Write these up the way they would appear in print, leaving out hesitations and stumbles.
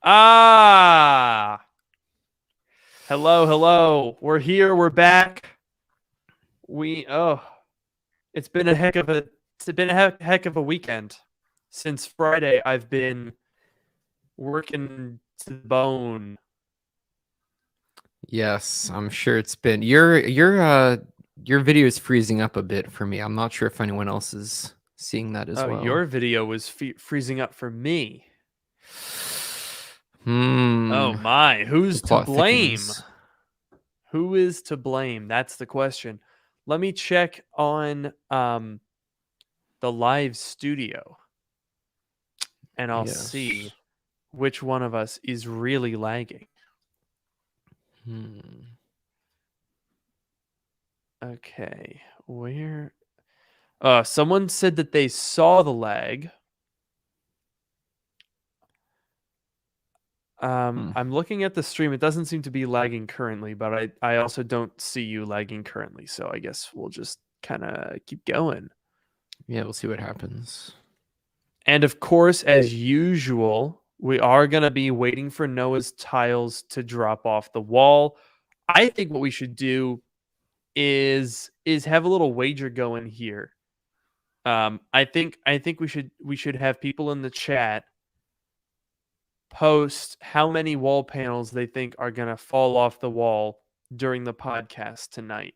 Ah, hello, hello. We're here. We're back. We it's been a heck of a heck of a weekend. Since Friday, I've been working to the bone. Yes, I'm sure it's been your video is freezing up a bit for me. I'm not sure if anyone else is seeing that as Oh, well. your video was freezing up for me. Oh Hmm. my, The who's to plot blame? thickens. Who is to blame? That's the question. Let me check on the live studio and I'll see Yes. which one of us is really lagging. Hmm. Okay, where? Someone said that they saw the lag. Hmm. I'm looking at the stream. It doesn't seem to be lagging currently, but I also don't see you lagging currently. So I guess we'll just kind of keep going. Yeah, we'll see what happens. And of course, as usual, we are going to be waiting for Noah's tiles to drop off the wall. I think what we should do is have a little wager going here. I think we should have people in the chat post how many wall panels they think are gonna fall off the wall during the podcast tonight.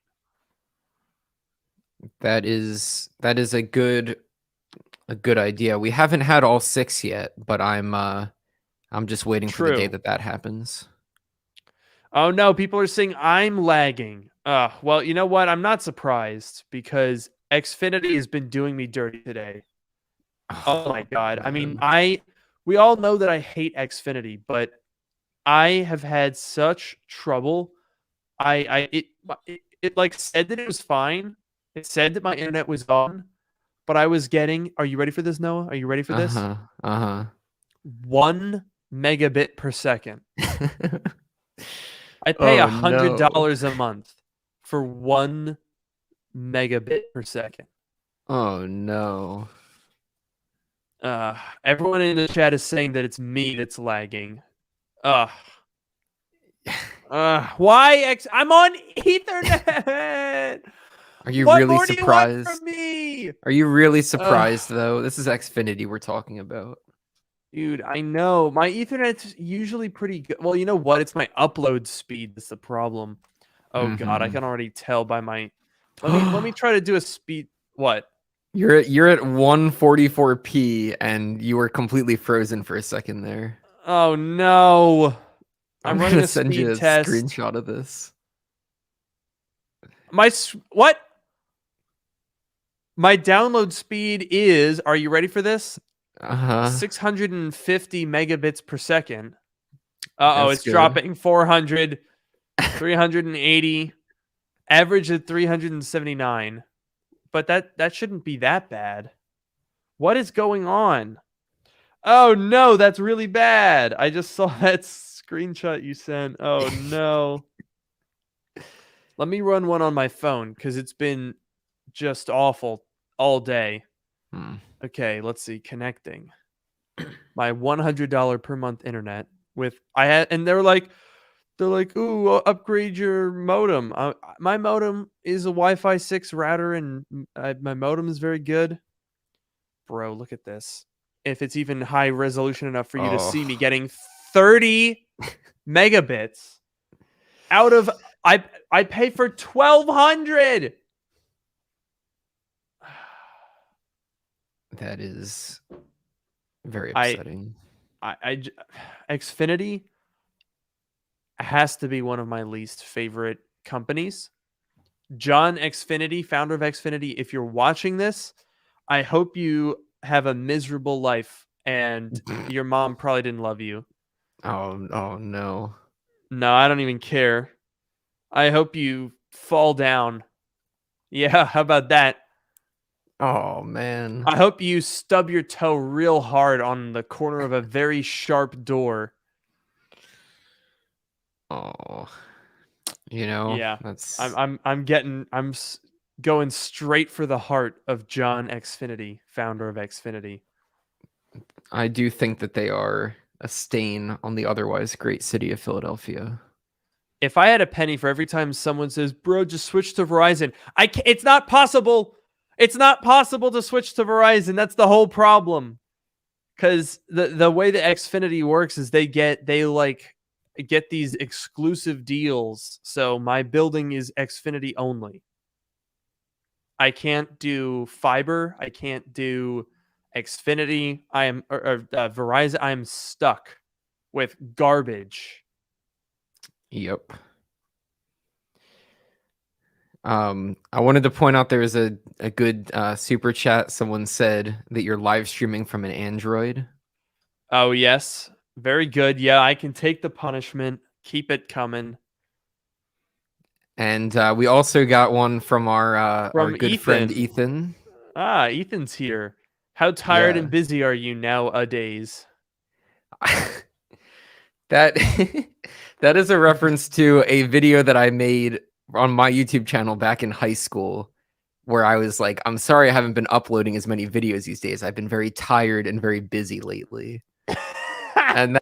That is a good idea. We haven't had all six yet, but I'm just waiting for the day True. that happens. Oh no, people are saying I'm lagging. Well, you know what? I'm not surprised because Xfinity has been doing me dirty today. Oh my Oh, god. I mean, man. I we all know that I hate Xfinity, but I have had such trouble. It like said that it was fine. It said that my internet was on, but I was getting. Are you ready for this, Noah? Are you ready for this? Uh-huh. Uh-huh. 1 megabit per second. I pay Oh a hundred no. dollars a month for 1 megabit per second. Oh no. Everyone in the chat is saying that it's me that's lagging. Uh, why I'm on Ethernet. Are you What really more do you want surprised? from me? Are you really Uh, surprised though? This is Xfinity we're talking about. Dude, I know my Ethernet's usually pretty good. Well, you know what? It's my upload speed that's the problem. Oh God, I Mm-hmm. can already tell by my. Let me try to do a speed. What? You're at 144p and you were completely frozen for a second there. Oh no, I'm I'm running gonna a send you speed a test. screenshot of this. What? My download speed is. Are you ready for this? Uh-huh. 650 megabits per second. Uh oh, That's it's good. dropping 400, 380, average at 379. But that shouldn't be that bad. What is going on? Oh no, that's really bad. I just saw that screenshot you sent. Oh no. Let me run one on my phone because it's been just awful all day. Hmm. Okay, let's see. Connecting my $100 per month internet with I had, and they're like, ooh, upgrade your modem. My modem is a Wi-Fi 6 router, and my modem is very good. Bro, look at this. If it's even high resolution enough for you to Oh, see me getting 30 megabits out of I pay for 1200. that is very I upsetting. I Xfinity has to be one of my least favorite companies. John Xfinity, founder of Xfinity, if you're watching this, I hope you have a miserable life and your mom probably didn't love you. Oh no. No, I don't even care. I hope you fall down. Yeah, how about that? Oh man. I hope you stub your toe real hard on the corner of a very sharp door. Oh, Yeah. that's I'm going straight for the heart of John Xfinity, founder of Xfinity. I do think that they are a stain on the otherwise great city of Philadelphia. If I had a penny for every time someone says, "Bro, just switch to Verizon," it's not possible. It's not possible to switch to Verizon. That's the whole problem. Because the way that Xfinity works is they get these exclusive deals. So my building is Xfinity only. I can't do fiber. I can't do Xfinity. Verizon. I'm stuck with garbage. Yep. I wanted to point out there was a good super chat. Someone said that you're live streaming from an Android. Oh yes, very good. Yeah, I can take the punishment. Keep it coming. And we also got one from our From good friend Ethan. Ethan. Ah, Ethan's here. How tired Yeah. and busy are you nowadays? That that is a reference to a video that I made on my YouTube channel back in high school where I was like, I'm sorry I haven't been uploading as many videos these days. I've been very tired and very busy lately. And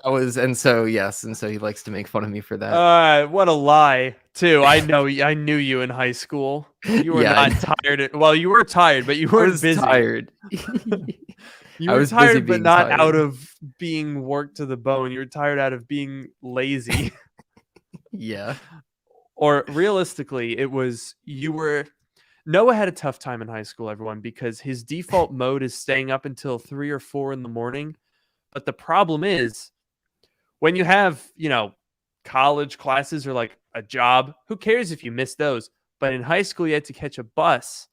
so yes, and so he likes to make fun of me for that. What a lie, too. I knew you in high school. You were Yeah, not tired. Well, you were tired, but you I weren't was busy. tired. You I were was busy tired, but being not out tired. of being worked to the bone. You were tired out of being lazy. Yeah. Or realistically, it was you were Noah had a tough time in high school, everyone, because his default mode is staying up until 3 or 4 in the morning. But the problem is when you have, college classes or like a job, who cares if you miss those? But in high school, you had to catch a bus.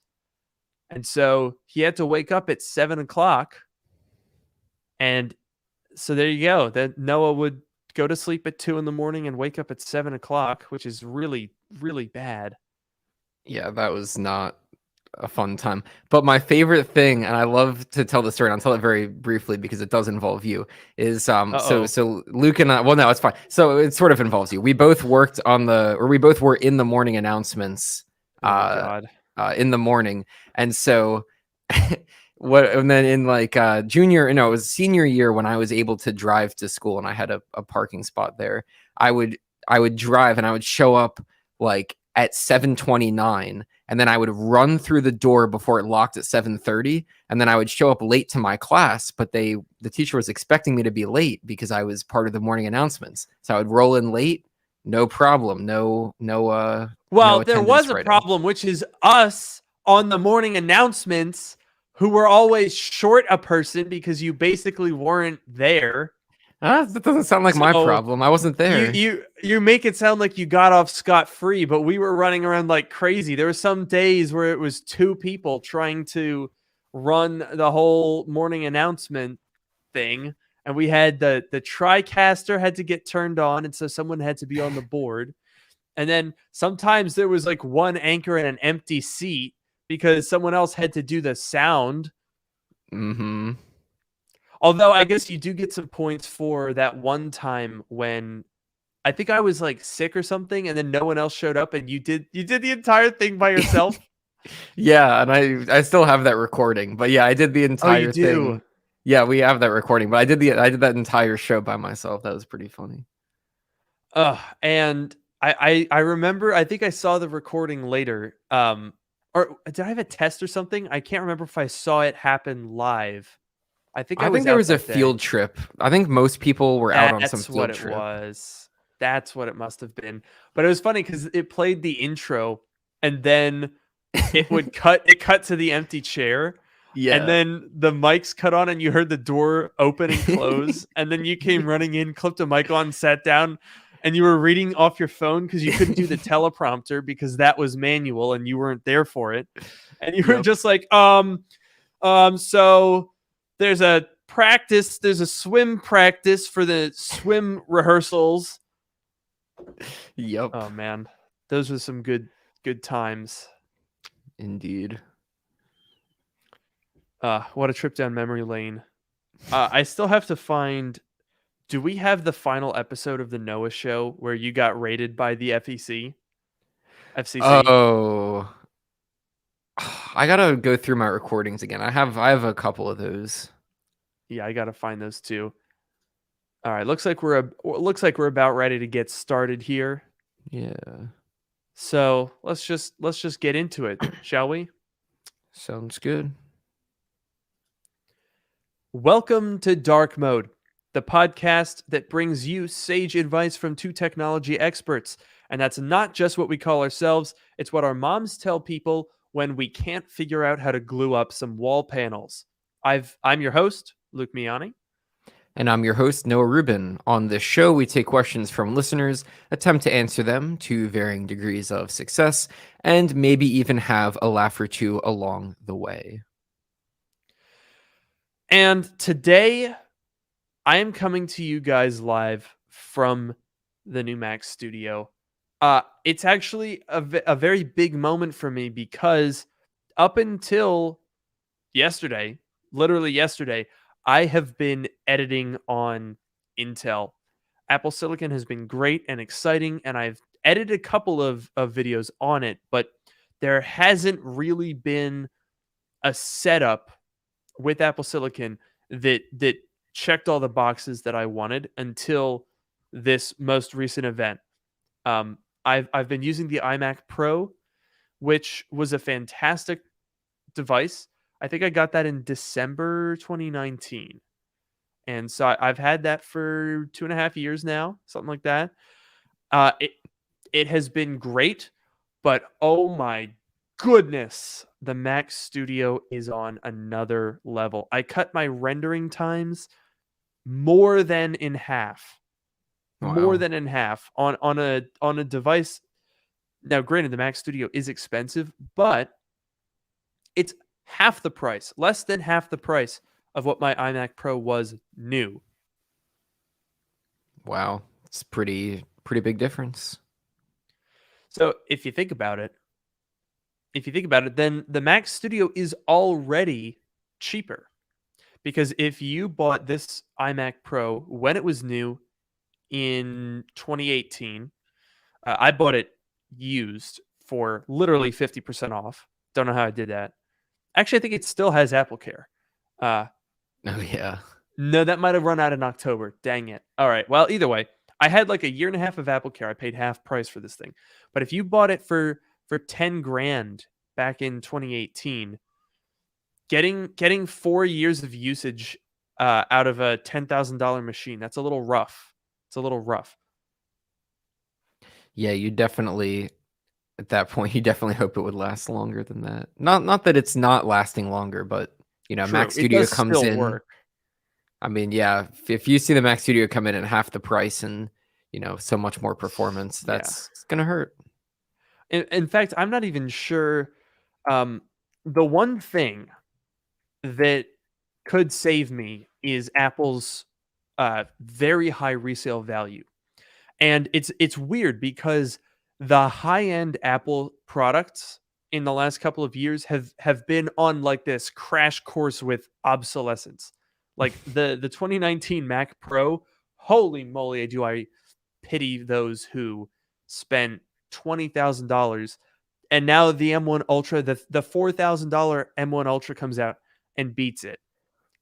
And so he had to wake up at 7 o'clock. And so there you go. Then Noah would go to sleep at 2 in the morning and wake up at 7 o'clock, which is really, really bad. Yeah, that was not a fun time. But my favorite thing, and I love to tell the story, and I'll tell it very briefly because it does involve you, is so Uh-oh. so Luke and I, well, no, it's fine. So it sort of involves you. We both we both were in the morning announcements Oh, uh God. in the morning. And so and then in like it was senior year when I was able to drive to school and I had a parking spot there. I would drive and I would show up like at 7:29, and then I would run through the door before it locked at 7:30, and then I would show up late to my class, but the teacher was expecting me to be late because I was part of the morning announcements. So I would roll in late, no problem. No Well, there was attendance a write-off. problem, which is us on the morning announcements who were always short a person because you basically weren't there. That doesn't sound like my So problem. I wasn't you there. you you make it sound like you got off scot-free, but we were running around like crazy. There were some days where it was two people trying to run the whole morning announcement thing, and we had the TriCaster had to get turned on, and so someone had to be on the board. And then sometimes there was like one anchor in an empty seat because someone else had to do the sound. Mm-hmm. Although I guess you do get some points for that one time when I think I was like sick or something, and then no one else showed up, and you did the entire thing by yourself. Yeah, and I still have that recording. But yeah, I did the Oh, you entire do. thing. Yeah, we have that recording, but I did that entire show by myself. That was pretty funny. And I remember. I think I saw the recording later. Or did I have a test or something? I can't remember if I saw it happen live. I think I I think was there out was a that day. field trip. I think most people were out on some That's what field it trip. was. That's what it must have been. But it was funny because it played the intro and then it cut to the empty chair. And Yeah. then the mics cut on and you heard the door open and close. And then you came running in, clipped a mic on, sat down, and you were reading off your phone because you couldn't do the teleprompter because that was manual and you weren't there for it. And you were Yep. just like, so there's a swim practice for the swim rehearsals. Yep. Oh man, those were some good times. Indeed. What a trip down memory lane. I still have to find. Do we have the final episode of the Noah show where you got raided by the FCC? Oh, I gotta go through my recordings again. I have a couple of those. Yeah, I gotta find those too. All right, looks like we're about ready to get started here. Yeah, So let's just get into it, shall we? sounds good. Welcome to Dark Mode, the podcast that brings you sage advice from two technology experts. And that's not just what we call ourselves, it's what our moms tell people when we can't figure out how to glue up some wall panels. I'm your host, Luke Miani. And I'm your host, Noah Rubin. On this show, we take questions from listeners, attempt to answer them to varying degrees of success, and maybe even have a laugh or two along the way. And today I am coming to you guys live from the new Mac studio. It's actually a very big moment for me because up until yesterday, literally yesterday, I have been editing on Intel. Apple Silicon has been great and exciting, and I've edited a couple of videos on it, but there hasn't really been a setup with Apple Silicon that checked all the boxes that I wanted until this most recent event. I've been using the iMac Pro, which was a fantastic device. I think I got that in December 2019, and so I've had that for 2.5 years now, something like that. It has been great, but oh my goodness, the Mac Studio is on another level. I cut my rendering times more than in half. More Wow. than in half on a device. Now, granted, the Mac Studio is expensive, but it's half the price, less than half the price of what my iMac Pro was new. Wow. It's pretty big difference. So if you think about it, then the Mac Studio is already cheaper. Because if you bought this iMac Pro when it was new in 2018, I bought it used for literally 50% off. Don't know how I did that. Actually, I think it still has Apple Care. Uh, Oh, yeah. no, that might have run out in October. Dang it. All right. Well, either way, I had like a year and a half of Apple Care. I paid half price for this thing. But if you bought it for 10 grand back in 2018, getting 4 years of usage out of a $10,000 machine, that's a little rough. It's a little rough. Yeah, you definitely at that point you definitely hope it would last longer than that. Not that it's not lasting longer, but Mac True. It Studio does comes still in. work. I mean, yeah, if you see the Mac Studio come in at half the price and, so much more performance, Yeah. it's gonna hurt. In fact, I'm not even sure. Um, the one thing that could save me is Apple's very high resale value. And it's weird because the high-end Apple products in the last couple of years have been on like this crash course with obsolescence. Like the 2019 Mac Pro, holy moly, do I pity those who spent $20,000. And now the M1 Ultra, the $4,000 M1 Ultra comes out and beats it.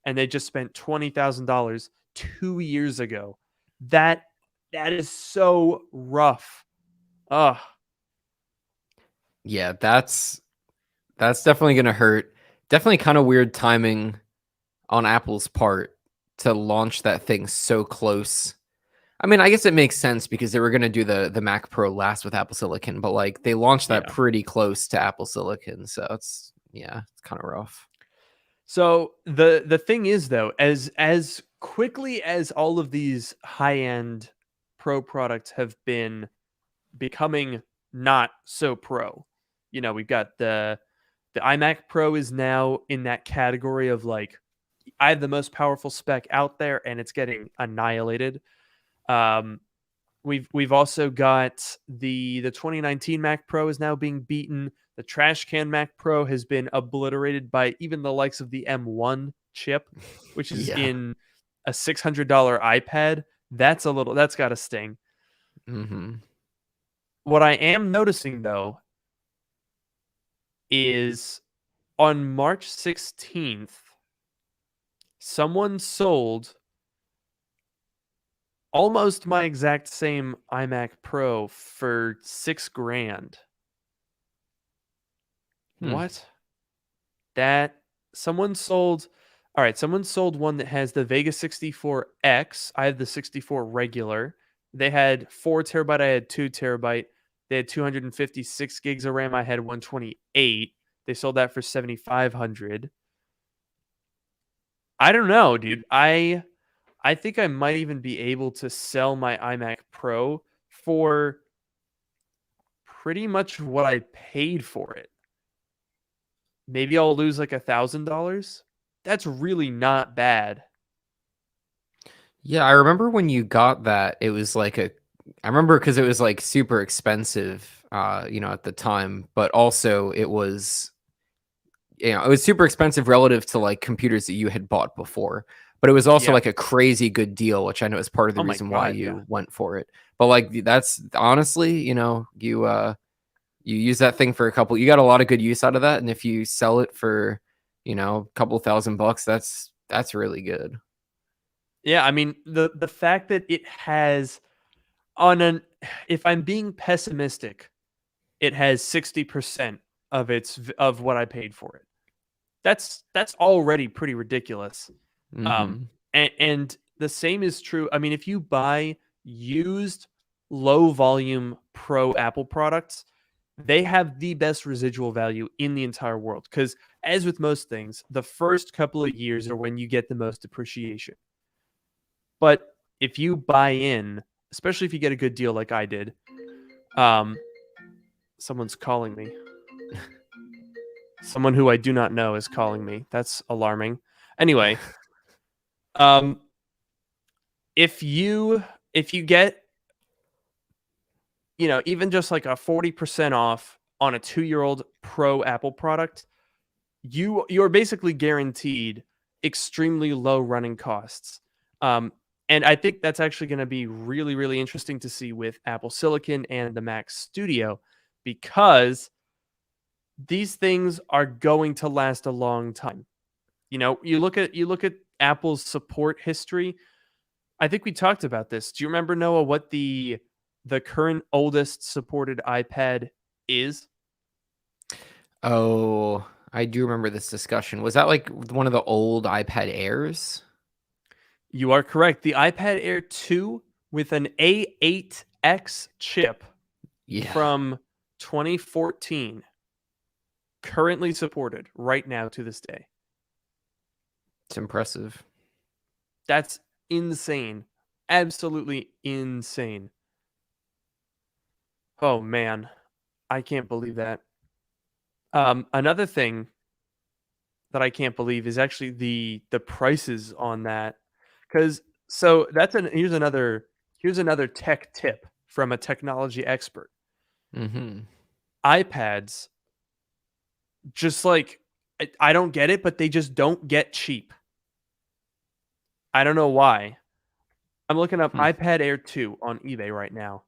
And they just spent $20,000 2 years ago. That that is so rough. Ugh. Yeah, that's definitely gonna hurt. Definitely kind of weird timing on Apple's part to launch that thing so close. I mean, I guess it makes sense because they were gonna do the Mac Pro last with Apple Silicon, but like they launched that Yeah. pretty close to Apple Silicon, so it's kind of rough. So the thing is though, as quickly as all of these high-end pro products have been becoming not so pro. We've got the iMac Pro is now in that category of like I have the most powerful spec out there and it's getting annihilated. Um, we've also got the 2019 Mac Pro is now being beaten. The trash can Mac Pro has been obliterated by even the likes of the M1 chip, which is Yeah. in a $600 iPad. That's got to sting. Hmm. What I am noticing though is on March 16th, someone sold almost my exact same iMac Pro for 6 grand. Hmm. What? That someone sold all right, someone sold one that has the Vega 64X. I have the 64 regular. They had 4 terabyte, I had 2 terabyte. They had 256 gigs of RAM, I had 128. They sold that for 7,500. I don't know, dude. I think I might even be able to sell my iMac Pro for pretty much what I paid for it. Maybe I'll lose like $1,000. That's really not bad. Yeah, I remember when you got that, it was like I remember because it was like super expensive, at the time, but also it was super expensive relative to like computers that you had bought before. But it was also Yeah. like a crazy good deal, which I know is part of the Oh my reason why god, yeah. you went for it. But like that's honestly, you use that thing for you got a lot of good use out of that, and if you sell it for, a couple $1,000, that's really good. Yeah, I mean the fact that it has on an if I'm being pessimistic, it has 60% of what I paid for it. That's already pretty ridiculous. Um, Hmm. and the same is true. I mean, if you buy used low volume pro Apple products, they have the best residual value in the entire world. Because as with most things, the first couple of years are when you get the most appreciation. But if you buy in, especially if you get a good deal like I did, um, someone's calling me. Someone who I do not know is calling me. That's alarming. Anyway, um, if you get even just like a 40% off on a 2-year old pro Apple product, you're basically guaranteed extremely low running costs. Um, and I think that's actually going to be really, really interesting to see with Apple Silicon and the Mac Studio, because these things are going to last a long time. You look at Apple's support history. I think we talked about this. Do you remember, Noah, what the current oldest supported iPad is? Oh, I do remember this discussion. Was that like one of the old iPad Airs? You are correct. The iPad Air 2 with an A8X chip Yeah, from 2014, currently supported right now to this day. it's impressive. That's insane. Absolutely insane. Oh man, I can't believe that. Another thing that I can't believe is actually the prices on that. Cuz so that's an here's another tech tip from a technology expert. Hmm. iPads, just like I don't get it, but they just don't get cheap. I don't know why. I'm looking up Hmm. iPad Air 2 on eBay right now.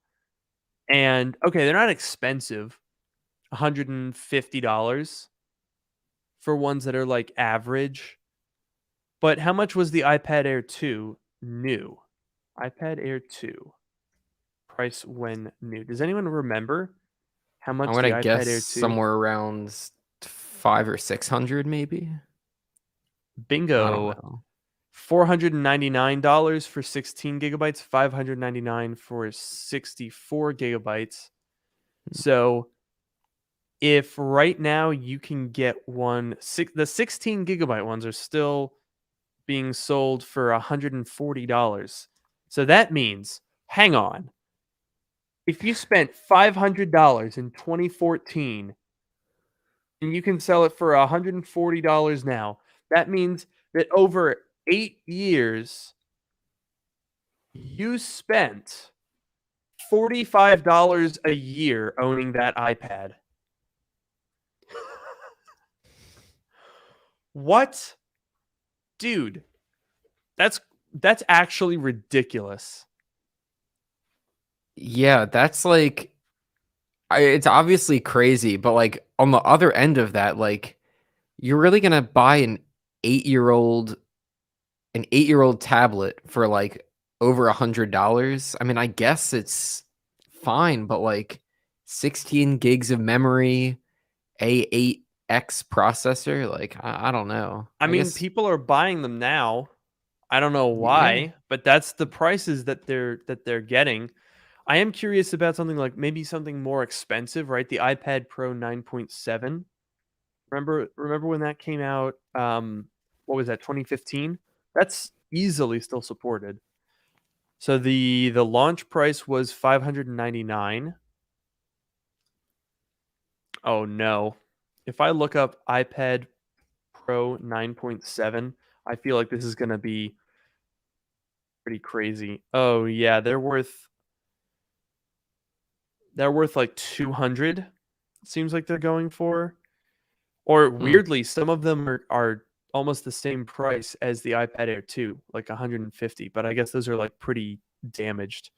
And okay, they're not expensive. $150 for ones that are like average. But how much was the iPad Air 2 new? iPad Air 2 price when new. Does anyone remember how I'm much the gonna guess iPad Air 2? somewhere around 500 or 600, maybe. I don't Bingo. know. $499 for 16 gigabytes, 599 for 64 gigabytes. So if right now you can get the 16 gigabyte ones are still being sold for $140. So that means, hang on, if you spent $500 in 2014 and you can sell it for $140 now, that means that over 8 years, you spent $45 a year owning that iPad. What? Dude, that's that's actually ridiculous. Yeah, that's like it's obviously crazy, but like on the other end of that, like you're really gonna buy 8-year old an 8-year old tablet for like over $100. I mean, I guess it's fine, but like 16 gigs of memory, A8X processor, like I don't know. I I mean, guess people are buying them now. I don't know yeah. why, but that's the prices that they're getting. I am curious about something like maybe something more expensive, right? The iPad Pro 9.7. Remember when that came out? What was that? 2015? That's easily still supported. So the launch price was 599. Oh no. If I look up iPad Pro 9.7, I feel like this is going to be pretty crazy. Oh yeah, they're worth like 200. Seems like they're going for. Or Hmm. weirdly, some of them are almost the same price as the iPad Air 2, like 150, but I guess those are like pretty damaged.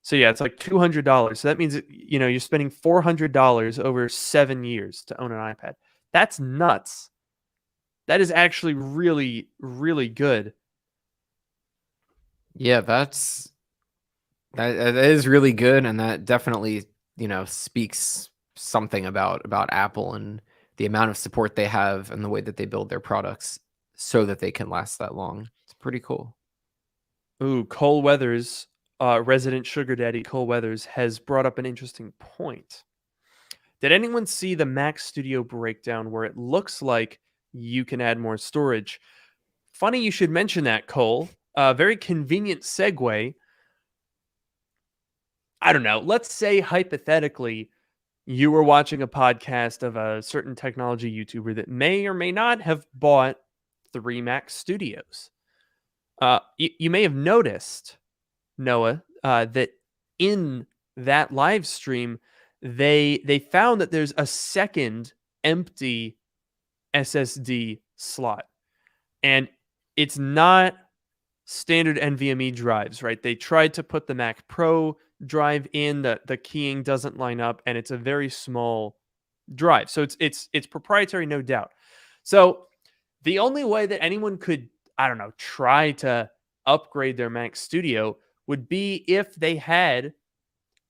So yeah, it's like $200. So that means you're spending $400 over 7 years to own an iPad. That's nuts. That is actually really really good. Yeah, that is really good, and that definitely, speaks something about Apple and the amount of support they have and the way that they build their products so that they can last that long. It's pretty cool. Ooh, Cole Weathers, resident sugar daddy Cole Weathers has brought up an interesting point. Did anyone see the Mac Studio breakdown where it looks like you can add more storage? Funny you should mention that, Cole. Very convenient segue. I don't know. Let's say hypothetically you were watching a podcast of a certain technology YouTuber that may or may not have bought 3 Mac Studios. You may have noticed, Noah, that in that live stream, they found that there's a second empty SSD slot, and it's not standard NVMe drives, right? They tried to put the Mac Pro drive in. The keying doesn't line up, and it's a very small drive, so it's proprietary, no doubt. So the only way that anyone could, I don't know, try to upgrade their Mac Studio would be if they had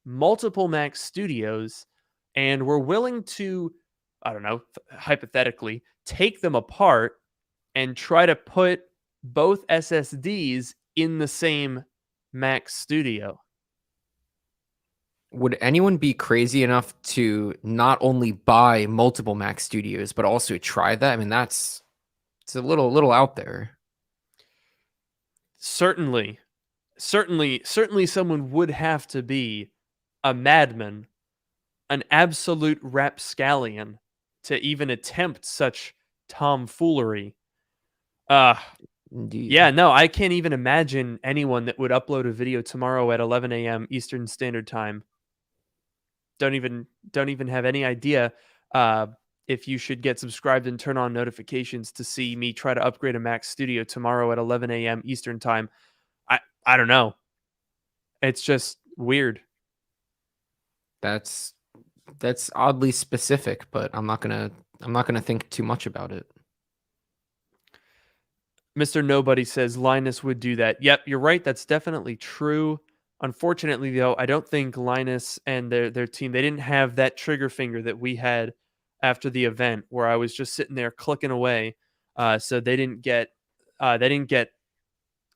multiple Mac Studios and were willing to, I don't know, hypothetically, take them apart and try to put both SSDs in the same Mac Studio. Would anyone be crazy enough to not only buy multiple Mac Studios but also try that? I mean, it's a little out there. Certainly, certainly someone would have to be a madman, an absolute rapscallion to even attempt such tomfoolery. Uh Indeed. yeah, no, I can't even imagine anyone that would upload a video tomorrow at 11 a.m. Eastern Standard Time. Don't even have any idea uh, if you should get subscribed and turn on notifications to see me try to upgrade a Mac Studio tomorrow at 11 a.m. Eastern Time. I don't know. It's just weird. That's that's oddly specific, but I'm not gonna think too much about it. Mr. Nobody says Linus would do that. Yep, you're right. That's definitely true. Unfortunately, though, I don't think Linus and their team they didn't have that trigger finger that we had after the event, where I was just sitting there clicking away. So they didn't get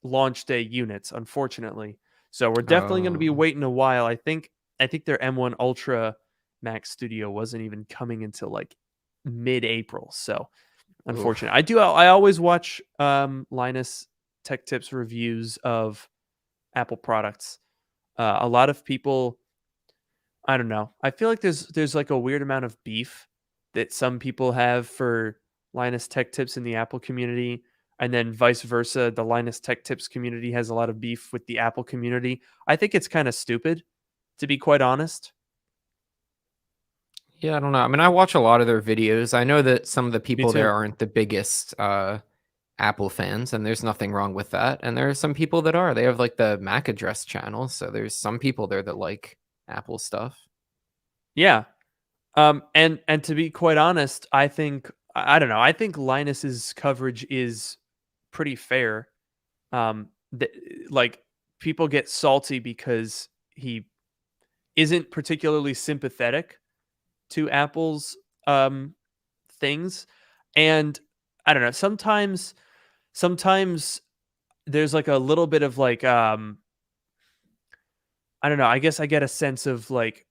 launch day units, unfortunately. So we're definitely going to be Oh, waiting a while. I think their M1 Ultra Max Studio wasn't even coming until like mid-April. So unfortunate. oof. I always watch Linus Tech Tips reviews of Apple products. A lot of people, I don't know. I feel like there's like a weird amount of beef that some people have for Linus Tech Tips in the Apple community, and then vice versa. The Linus Tech Tips community has a lot of beef with the Apple community. I think it's kind of stupid, to be quite honest. Yeah, I don't know. I mean, I watch a lot of their videos. I know that some of the Me people there too. aren't the biggest Apple fans, and there's nothing wrong with that. And there are some people that are. They have like the Mac address channel, so there's some people there that like Apple stuff. Yeah. And to be quite honest, I don't know. I think Linus's coverage is pretty fair. Um, th- like people get salty because he isn't particularly sympathetic to Apple's things. And I don't know, sometimes there's like a little bit of like I don't know, I guess I get a sense of like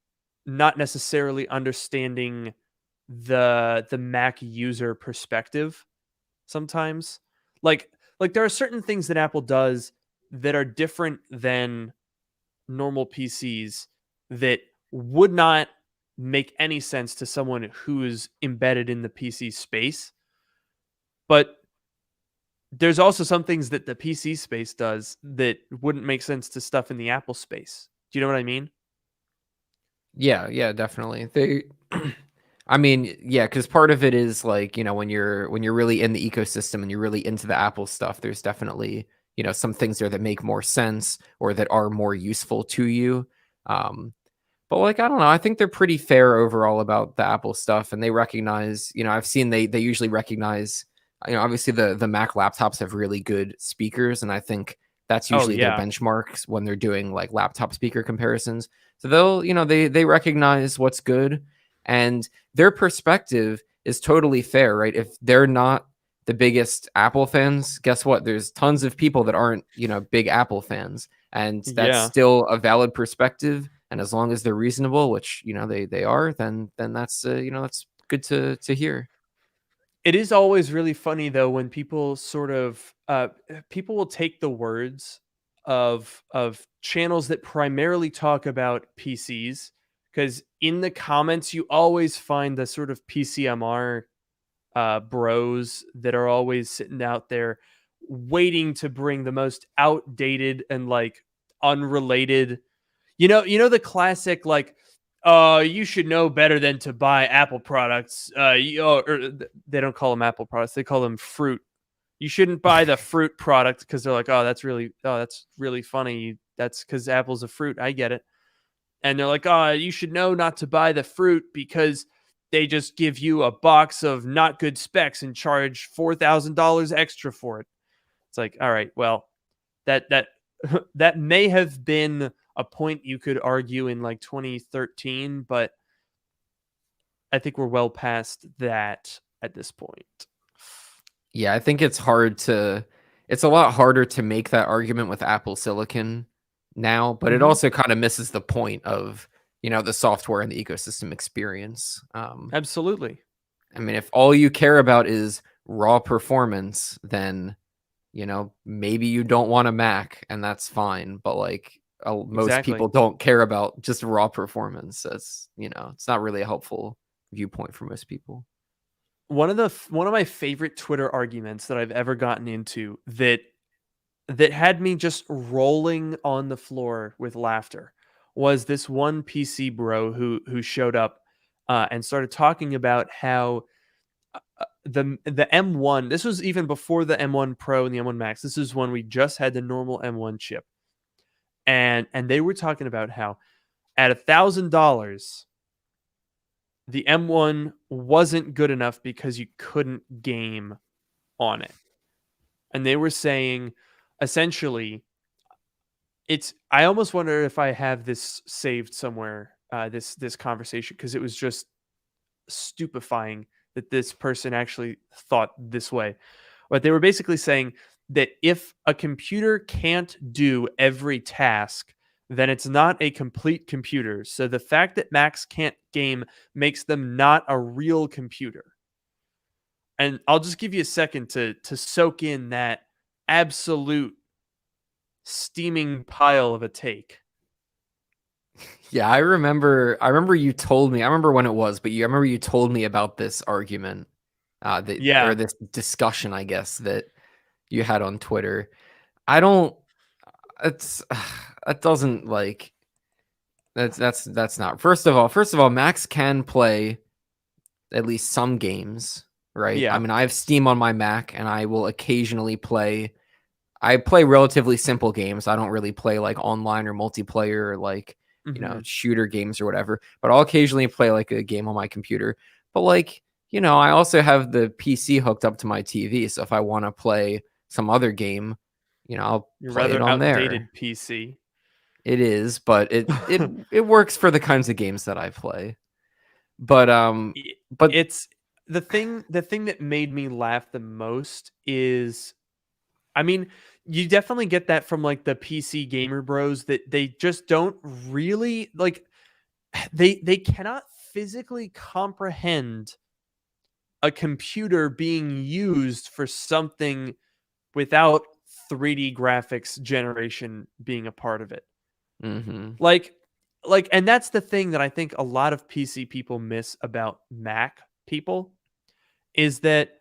not necessarily understanding the Mac user perspective sometimes. Like there are certain things that Apple does that are different than normal PCs that would not make any sense to someone who's embedded in the PC space. But there's also some things that the PC space does that wouldn't make sense to stuff in the Apple space. Do you know what I mean? Yeah, definitely. They I mean, yeah, because part of it is like, when you're really in the ecosystem and you're really into the Apple stuff, there's definitely, some things there that make more sense or that are more useful to you. Um, but like, I don't know, I think they're pretty fair overall about the Apple stuff, and they recognize, I've seen they usually recognize, obviously the Mac laptops have really good speakers, and I think that's Oh usually their yeah. benchmarks when they're doing like laptop speaker comparisons. So they'll, they recognize what's good, and their perspective is totally fair, right? If they're not the biggest Apple fans, guess what? There's tons of people that aren't, big Apple fans, and that's Yeah. still a valid perspective. And as long as they're reasonable, which they are, then that's that's good to hear. It is always really funny though when people sort of people will take the words of channels that primarily talk about PCs, because in the comments you always find the sort of PCMR bros that are always sitting out there waiting to bring the most outdated and like unrelated, the classic like, you should know better than to buy Apple products. They don't call them Apple products; they call them fruit. You shouldn't buy the fruit product because they're like, that's really funny. That's because Apple's a fruit. I get it. And they're like, you should know not to buy the fruit because they just give you a box of not good specs and charge $4,000 extra for it. It's like, all right, well, that that may have been a point you could argue in like 2013, but I think we're well past that at this point. Yeah, I think it's a lot harder to make that argument with Apple Silicon now, but it Hmm. also kind of misses the point of, the software and the ecosystem experience. Absolutely. I mean, if all you care about is raw performance, then, maybe you don't want a Mac, and that's fine. But like, most Exactly. people don't care about just raw performance. That's, it's not really a helpful viewpoint for most people. One of my favorite Twitter arguments that I've ever gotten into that had me just rolling on the floor with laughter was this one PC bro who showed up and started talking about how the M1. This was even before the M1 Pro and the M1 Max. This is when we just had the normal M1 chip, and they were talking about how at $1,000 the M1 wasn't good enough because you couldn't game on it, and they were saying essentially it's. I almost wonder if I have this saved somewhere. This conversation, because it was just stupefying that this person actually thought this way. But they were basically saying that if a computer can't do every task, then it's not a complete computer. So the fact that Macs can't game makes them not a real computer. And I'll just give you a second to soak in that absolute steaming pile of a take. Yeah, I remember you told me. I remember when it was, but I remember you told me about this argument, or Yeah. this discussion, I guess, that you had on Twitter. I don't. It's that doesn't like that's not. First of all, Max can play at least some games, right? I Yeah. mean, I have Steam on my Mac, and I will occasionally play. I play relatively simple games. I don't really play like online or multiplayer or like, Hmm. shooter games or whatever, but I'll occasionally play like a game on my computer. But like, I also have the PC hooked up to my TV. So if I want to play some other game, I'll Your play it rather on there. outdated PC. It is, but it works for the kinds of games that I play. But but It's the thing that made me laugh the most is, I mean, you definitely get that from like the PC gamer bros, that they just don't really like, they cannot physically comprehend a computer being used for something without 3D graphics generation being a part of it. mhm. Like and that's the thing that I think a lot of PC people miss about Mac people, is that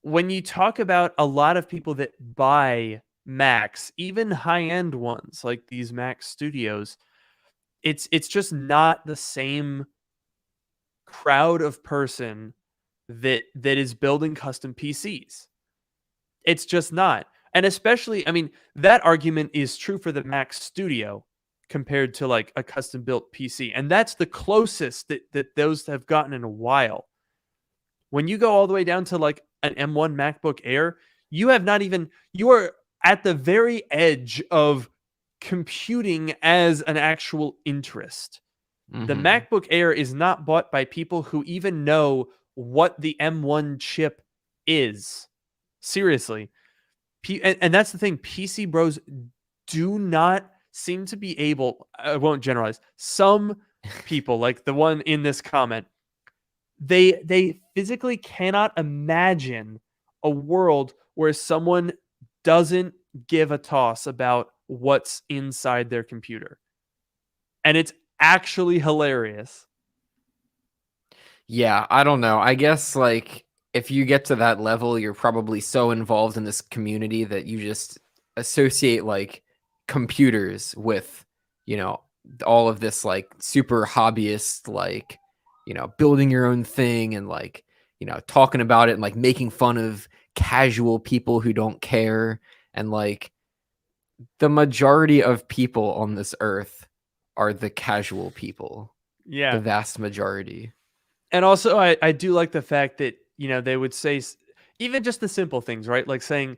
when you talk about a lot of people that buy Macs, even high-end ones like these Mac Studios, it's just not the same crowd of person that is building custom PCs. It's just not. And especially, I mean, that argument is true for the Mac Studio compared to like a custom built PC. And that's the closest that those have gotten in a while. When you go all the way down to like an M1 MacBook Air, you are at the very edge of computing as an actual interest. The Mhm. MacBook Air is not bought by people who even know what the M1 chip is. Seriously. And that's the thing. PC bros do not seem to be able, I won't generalize. Some people, like the one in this comment, they physically cannot imagine a world where someone doesn't give a toss about what's inside their computer. And it's actually hilarious. Yeah, I don't know. I guess like if you get to that level, you're probably so involved in this community that you just associate like computers with, you know, all of this like super hobbyist like, building your own thing and like, talking about it and like making fun of casual people who don't care, and like the majority of people on this earth are the casual people, the Yeah. vast majority. And also, I do like the fact that, they would say even just the simple things, right? Like saying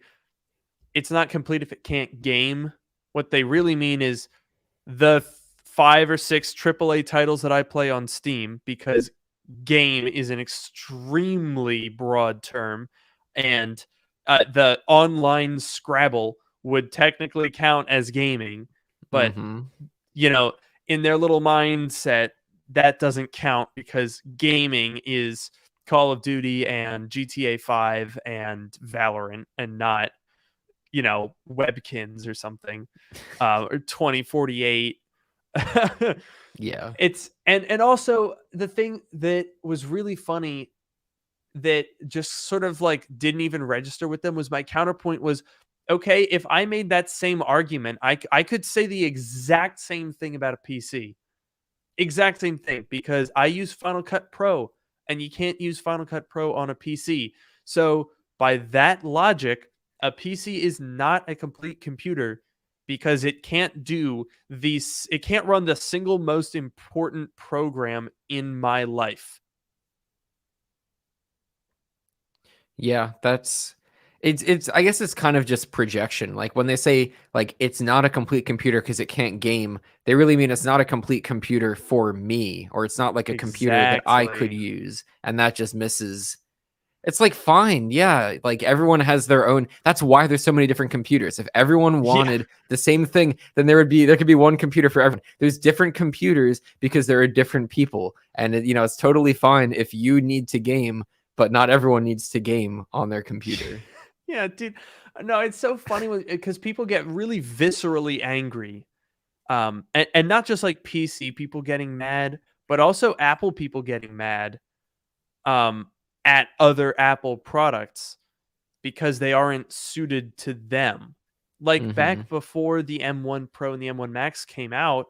it's not complete if it can't game. What they really mean is the 5 or 6 AAA titles that I play on Steam, because game is an extremely broad term, and the online Scrabble would technically count as gaming, but Mhm. you know, in their little mindset, that doesn't count because gaming is Call of Duty and GTA 5 and Valorant, and not, Webkins or something, or 2048. Yeah. It's and also the thing that was really funny that just sort of like didn't even register with them was, my counterpoint was, okay, if I made that same argument, I could say the exact same thing about a PC. Exact same thing, because I use Final Cut Pro and you can't use Final Cut Pro on a PC. So, by that logic, a PC is not a complete computer because it can't run the single most important program in my life. Yeah, it's I guess it's kind of just projection. Like when they say like it's not a complete computer because it can't game, they really mean it's not a complete computer for me, or it's not like a computer that I could Exactly. use, and that just misses. It's like fine, yeah, like everyone has their own. That's why there's so many different computers. If everyone Yeah. wanted the same thing, then there could be one computer for everyone. There's different computers because there are different people, and it's totally fine if you need to game, but not everyone needs to game on their computer. Yeah, dude. No, it's so funny because people get really viscerally angry. And not just like PC people getting mad, but also Apple people getting mad um at other Apple products because they aren't suited to them. Like Mhm. back before the M1 Pro and the M1 Max came out,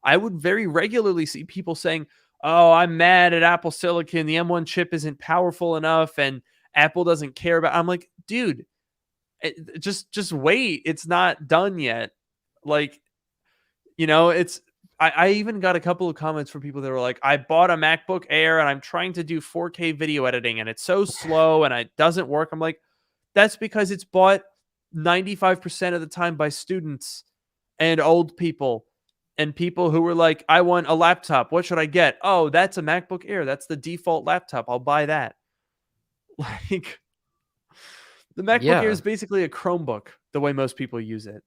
I would very regularly see people saying, "Oh, I'm mad at Apple Silicon. The M1 chip isn't powerful enough and Apple doesn't care about." I'm like, "Dude, just wait. It's not done yet." Like, it's I even got a couple of comments from people that were like, I bought a MacBook Air and I'm trying to do 4K video editing and it's so slow and it doesn't work. I'm like, that's because it's bought 95% of the time by students and old people and people who were like, I want a laptop. What should I get? Oh, that's a MacBook Air. That's the default laptop. I'll buy that. Like, the MacBook Air Yeah. is basically a Chromebook, the way most people use it.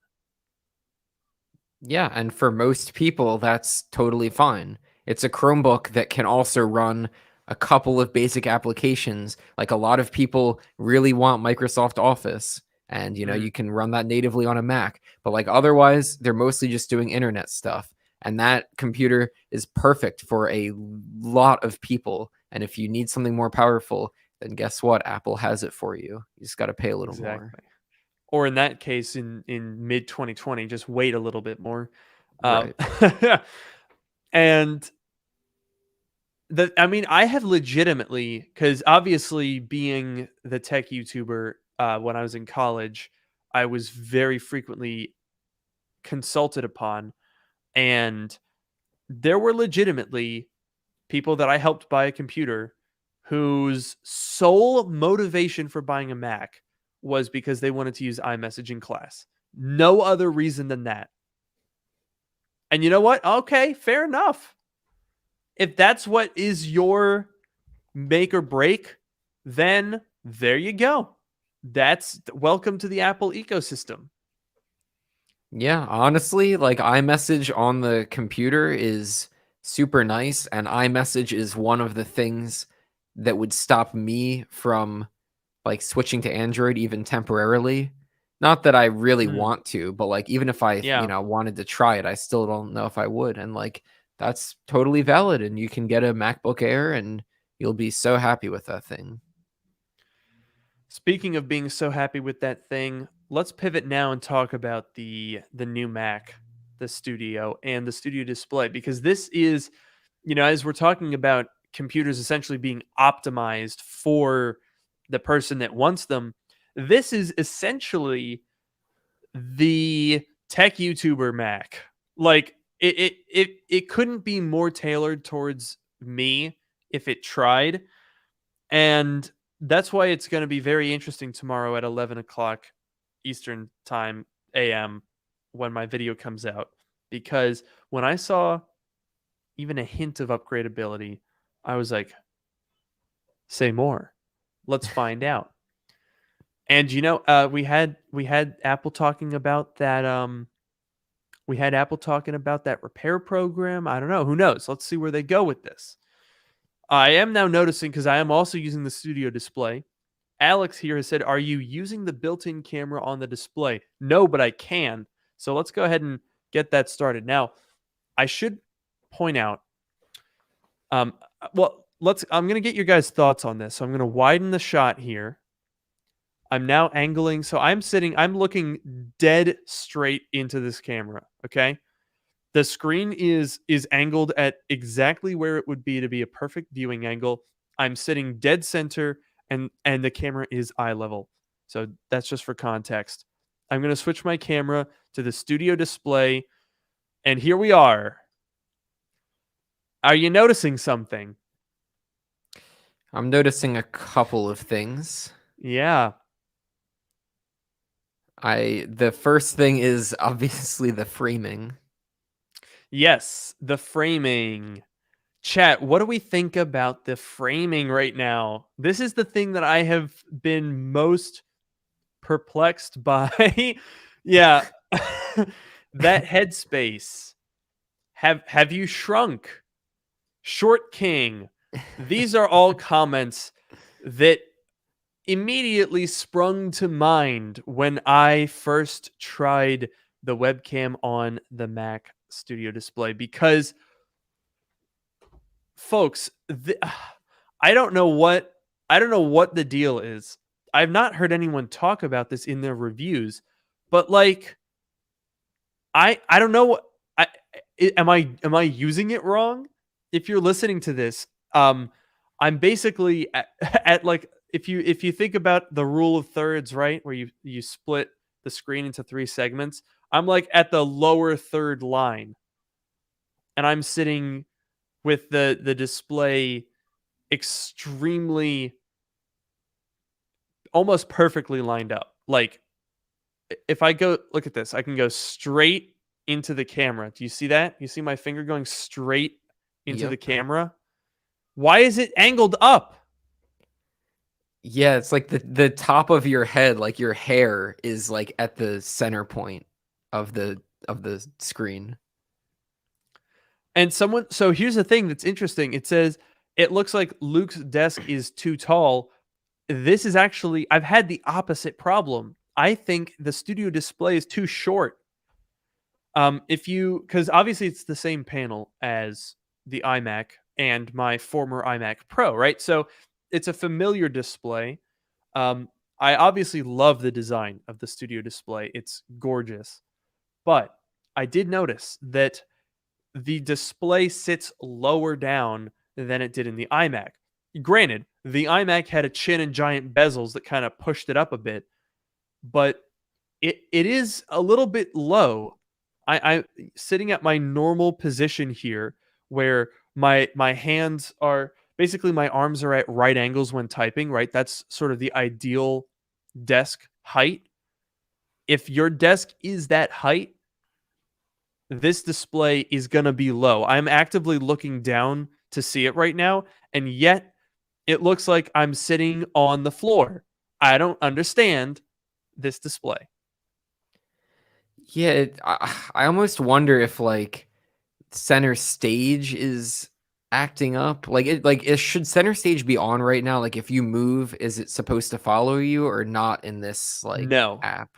Yeah, and for most people, that's totally fine. It's a Chromebook that can also run a couple of basic applications. Like a lot of people really want Microsoft Office, and Mm, you can run that natively on a Mac. But like otherwise, they're mostly just doing internet stuff. And that computer is perfect for a lot of people. And if you need something more powerful, then guess what? Apple has it for you. You just got to pay a little more. exactly. Or in that case, in mid 2020, just wait a little bit more. Um, Right. and I mean, I have legitimately, because obviously being the tech YouTuber when I was in college, I was very frequently consulted upon, and there were legitimately people that I helped buy a computer whose sole motivation for buying a Mac was because they wanted to use iMessage in class. No other reason than that. And you know what? Okay, fair enough. If that's what is your make or break, then there you go. That's welcome to the Apple ecosystem. Yeah, honestly, like iMessage on the computer is super nice, and iMessage is one of the things that would stop me from like switching to Android even temporarily. Not that I really Mm, want to, but like even if I, yeah. wanted to try it, I still don't know if I would. And like that's totally valid. And you can get a MacBook Air and you'll be so happy with that thing. Speaking of being so happy with that thing, let's pivot now and talk about the new Mac, the Studio, and the Studio Display, because this is, as we're talking about computers essentially being optimized for the person that wants them, this is essentially the tech YouTuber Mac. Like, it couldn't be more tailored towards me if it tried. And that's why it's going to be very interesting tomorrow at 11 o'clock Eastern Time AM when my video comes out. Because when I saw even a hint of upgradability, I was like, say more. Let's find out. And we had Apple talking about that we had Apple talking about that repair program. I don't know, who knows. Let's see where they go with this. I am now noticing, because I am also using the Studio Display. Alex here has said, are you using the built-in camera on the display? No, but I can. So let's go ahead and get that started. Now, I should point out, um, I'm going to get your guys' thoughts on this. So I'm going to widen the shot here. I'm now angling. So I'm looking dead straight into this camera. Okay. The screen is angled at exactly where it would be to be a perfect viewing angle. I'm sitting dead center, and the camera is eye level. So that's just for context. I'm going to switch my camera to the Studio Display, and here we are. Are you noticing something? I'm noticing a couple of things. Yeah. The first thing is obviously the framing. Yes, the framing. Chat, what do we think about the framing right now? This is the thing that I have been most perplexed by. Yeah. That headspace. Have you shrunk? Short King. These are all comments that immediately sprung to mind when I first tried the webcam on the Mac Studio Display, because folks, I don't know what the deal is. I've not heard anyone talk about this in their reviews, but like, I don't know what am I using it wrong? If you're listening to this, I'm basically at like, if you think about the rule of thirds, right, where you split the screen into three segments, I'm like at the lower third line, and I'm sitting with the display extremely, almost perfectly lined up. Like, if I go look at this, I can go straight into the camera. Do you see that? You see my finger going straight into the Yep. camera? Why is it angled up? Yeah, it's like the top of your head, like your hair is like at the center point of the screen. And so here's the thing that's interesting. It says it looks like Luke's desk is too tall. This is actually, I've had the opposite problem. I think the studio display is too short. Because obviously it's the same panel as the iMac and my former iMac Pro, right? So it's a familiar display. I obviously love the design of the studio display. It's gorgeous. But I did notice that the display sits lower down than it did in the iMac. Granted, the iMac had a chin and giant bezels that kind of pushed it up a bit, but it is a little bit low. I sitting at my normal position here, where my hands are basically, my arms are at right angles when typing. Right, that's sort of the ideal desk height. If your desk is that height, this display is going to be low. I'm actively looking down to see it right now, and yet it looks like I'm sitting on the floor. I don't understand this display. Yeah, I almost wonder if like center stage is acting up. Should center stage be on right now? Like if you move, is it supposed to follow you or not in this like No. app?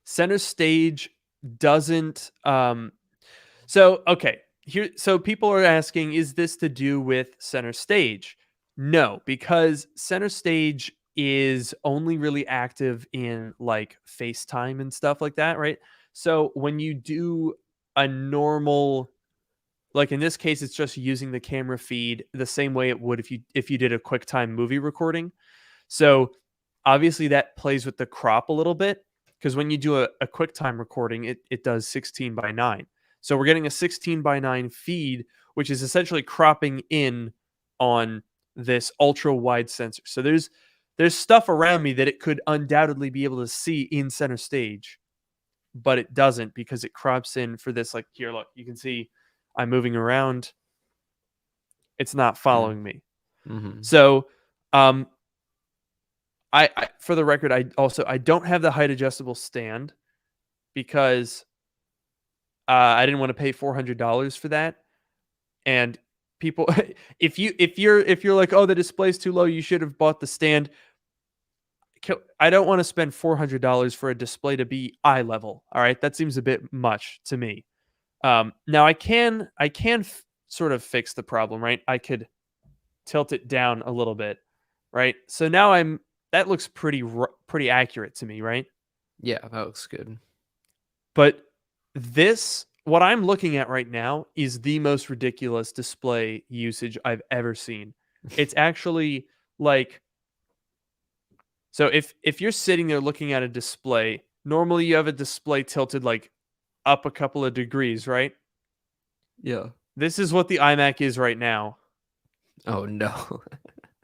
Center stage doesn't so okay, here, so people are asking, is this to do with center stage? No, because center stage is only really active in like FaceTime and stuff like that, right? So when you do a normal, like in this case, it's just using the camera feed the same way it would if you did a QuickTime movie recording. So obviously that plays with the crop a little bit, because when you do a QuickTime recording, it does 16 by 9. So we're getting a 16 by 9 feed, which is essentially cropping in on this ultra wide sensor. So there's stuff around me that it could undoubtedly be able to see in center stage, but it doesn't, because it crops in for this. Like here, look, you can see I'm moving around. It's not following me. Mm-hmm. So um, I for the record, I don't have the height adjustable stand, because I didn't want to pay $400 for that. And people, if you're like, oh, the display's too low, you should have bought the stand. I don't want to spend $400 for a display to be eye level. All right, that seems a bit much to me. Now I can sort of fix the problem, right? I could tilt it down a little bit, right? So now that looks pretty accurate to me, right? Yeah, that looks good. But what I'm looking at right now is the most ridiculous display usage I've ever seen. It's actually like, so if you're sitting there looking at a display, normally you have a display tilted like up a couple of degrees, right? Yeah. This is what the iMac is right now. Oh no.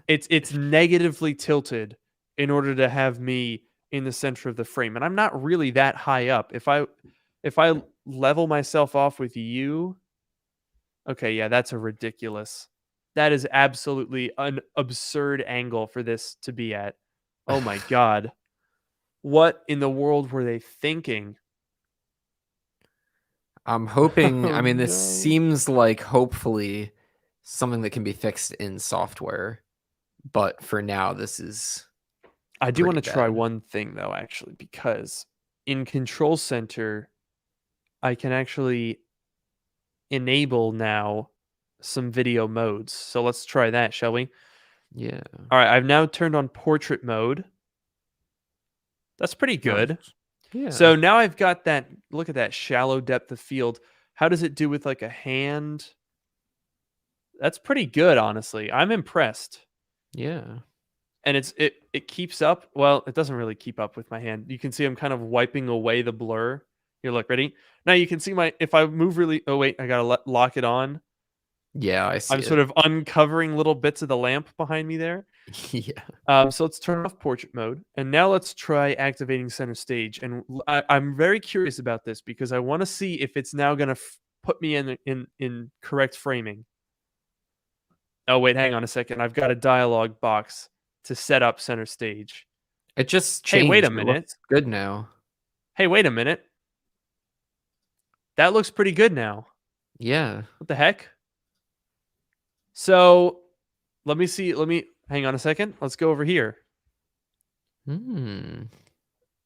It's negatively tilted in order to have me in the center of the frame, and I'm not really that high up. If I level myself off with you, okay, yeah, that's a ridiculous. That is absolutely an absurd angle for this to be at. Oh my god. What in the world were they thinking? I'm hoping, Oh I mean, this no. seems like hopefully something that can be fixed in software, but for now, this is I do want pretty to try bad. one thing though, actually, because in Control Center, I can actually enable now some video modes. So let's try that, shall we? Yeah. All right, I've now turned on portrait mode. That's pretty No, good. yeah. So now I've got that. Look at that shallow depth of field. How does it do with like a hand? That's pretty good, honestly. I'm impressed. Yeah. And it keeps up. Well, it doesn't really keep up with my hand. You can see I'm kind of wiping away the blur. Here, look, ready? Now you can see if I move really. Oh wait, I gotta lock it on. Yeah, I see I'm sort it. of uncovering little bits of the lamp behind me there. Yeah. So let's turn off portrait mode, and now let's try activating center stage. And I'm very curious about this because I want to see if it's now going to put me in correct framing. Oh wait, hang on a second. I've got a dialog box to set up center stage. It just Hey, wait a changed. It minute. looks good now. Hey, wait a minute. That looks pretty good now. Yeah. What the heck? So let me see. Let me hang on a second. Let's go over here. Hmm.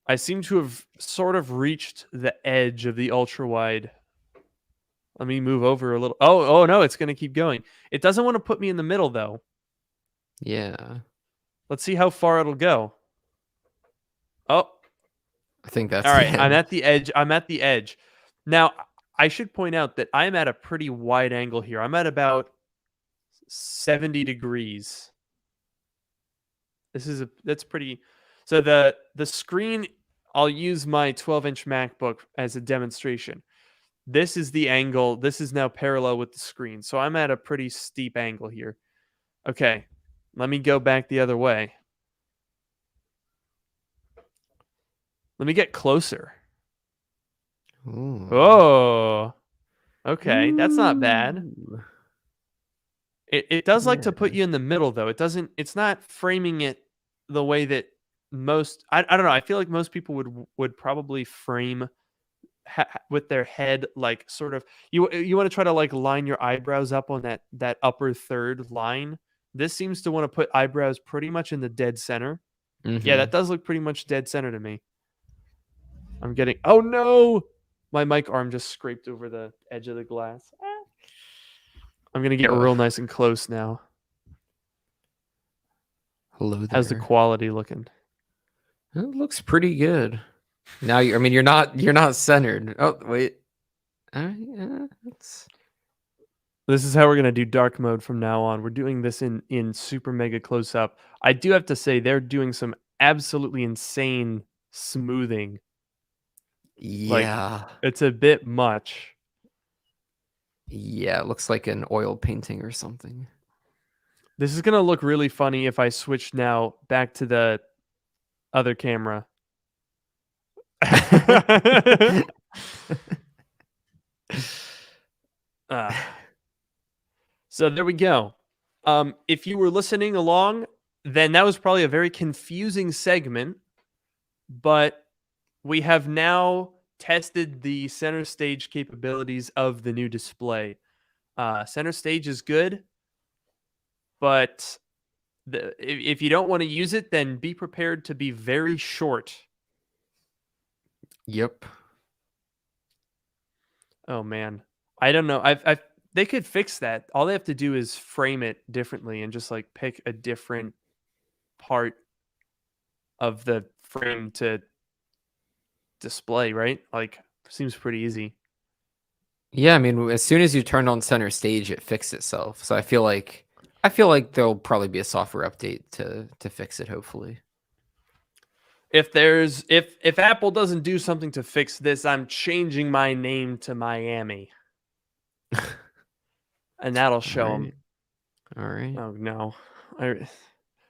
I seem to have sort of reached the edge of the ultra wide. Let me move over a little. Oh no, it's going to keep going. It doesn't want to put me in the middle though. Yeah. Let's see how far it'll go. Oh, I think that's all the right. I'm end. at the edge. I'm at the edge. Now, I should point out that I'm at a pretty wide angle here. I'm at about 70 degrees. That's pretty. So the screen, I'll use my 12-inch MacBook as a demonstration. This is the angle. This is now parallel with the screen. So I'm at a pretty steep angle here. Okay. Let me go back the other way. Let me get closer. Ooh. Oh. Okay, that's not bad. Ooh. It does like to Yeah. put you in the middle though. It's not framing it the way that most I don't know. I feel like most people would probably frame with their head like sort of you want to try to like line your eyebrows up on that upper third line. This seems to want to put eyebrows pretty much in the dead center. Yeah, Mm-hmm. that does look pretty much dead center to me. I'm getting oh no, my mic arm just scraped over the edge of the glass. I'm gonna get real nice and close now. Hello How's the there. quality looking? It looks pretty good. Now I mean you're not centered. Oh wait. That's This is how we're gonna do dark mode from now on. We're doing this in super mega close up. I do have to say they're doing some absolutely insane smoothing. Like yeah. it's a bit much. Yeah, it looks like an oil painting or something. This is gonna look really funny if I switch now back to the other camera. So there we go. If you were listening along, then that was probably a very confusing segment, but we have now tested the center stage capabilities of the new display. Center stage is good, but if you don't want to use it, then be prepared to be very short. Yep. Oh man, I don't know. They could fix that. All they have to do is frame it differently and just like pick a different part of the frame to display, right? Like seems pretty easy. Yeah, I mean as soon as you turn on center stage it fixed itself. So I feel like there'll probably be a software update to fix it hopefully. If Apple doesn't do something to fix this, I'm changing my name to Miami. And that'll All show them. right. All right. Oh no.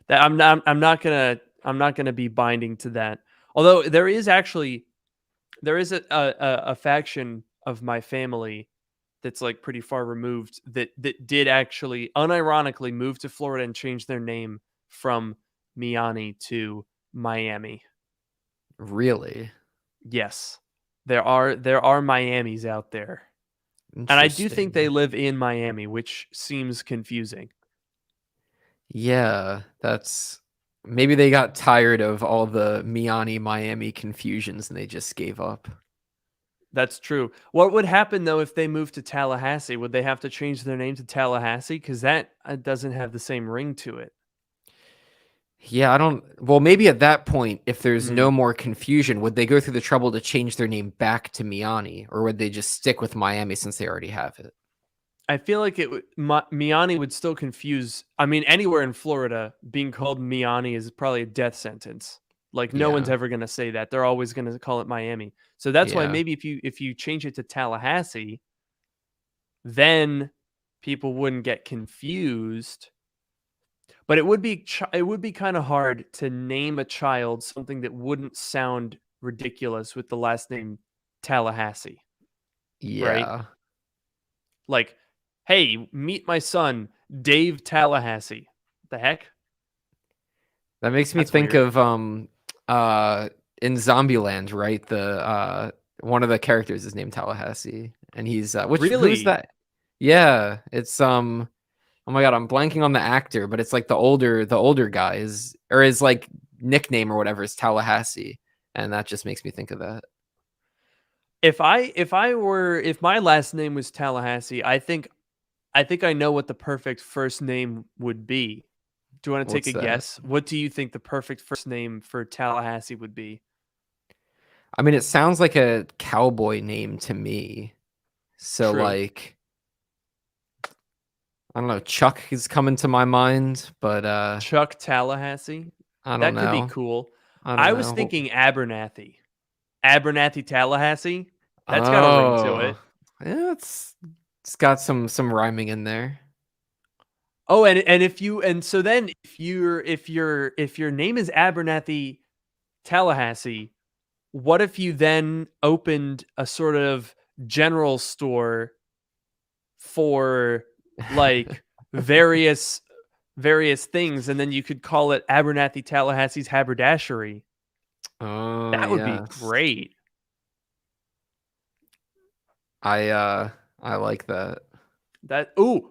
I'm not gonna be binding to that. Although there is a faction of my family that's like pretty far removed that did actually unironically move to Florida and change their name from Miami to Miami. Really? Yes. There are Miamis out there. And I do think they Interesting. live in Miami, which seems confusing. Yeah, that's maybe they got tired of all the Miami confusions and they just gave up. That's true. What would happen though if they moved to Tallahassee? Would they have to change their name to Tallahassee? Because that doesn't have the same ring to it. Yeah, I don't. Well, maybe at that point, if there's Hmm. no more confusion, would they go through the trouble to change their name back to Miami, or would they just stick with Miami since they already have it? I feel like Miami would still confuse. I mean, anywhere in Florida, being called Miami is probably a death sentence. Like no one's Yeah, ever going to say that. They're always going to call it Miami. So that's why yeah, maybe if you change it to Tallahassee, then people wouldn't get confused. But it would be kind of hard to name a child something that wouldn't sound ridiculous with the last name Tallahassee, right? Yeah. Like, hey, meet my son, Dave Tallahassee. The heck? That makes me That's think weird. of in Zombieland, right? The one of the characters is named Tallahassee, and he's which who's Really? that? Yeah, it's oh my god, I'm blanking on the actor, but it's like the older guy is or his like nickname or whatever is Tallahassee, and that just makes me think of that. If my last name was Tallahassee, I think I know what the perfect first name would be. Do you want to take What's a that? guess? What do you think the perfect first name for Tallahassee would be? I mean, it sounds like a cowboy name to me. So True. like I don't know, Chuck is coming to my mind, but Chuck Tallahassee. I don't That could be know. cool. I don't I was know. thinking Abernathy. Abernathy Tallahassee. That's got a ring to Oh, it. yeah, it's got some rhyming in there. Oh, and if you and so then if your name is Abernathy Tallahassee, what if you then opened a sort of general store for like various various things, and then you could call it Abernathy Tallahassee's Haberdashery. Oh That would be yes, great. I uh I like that. That ooh.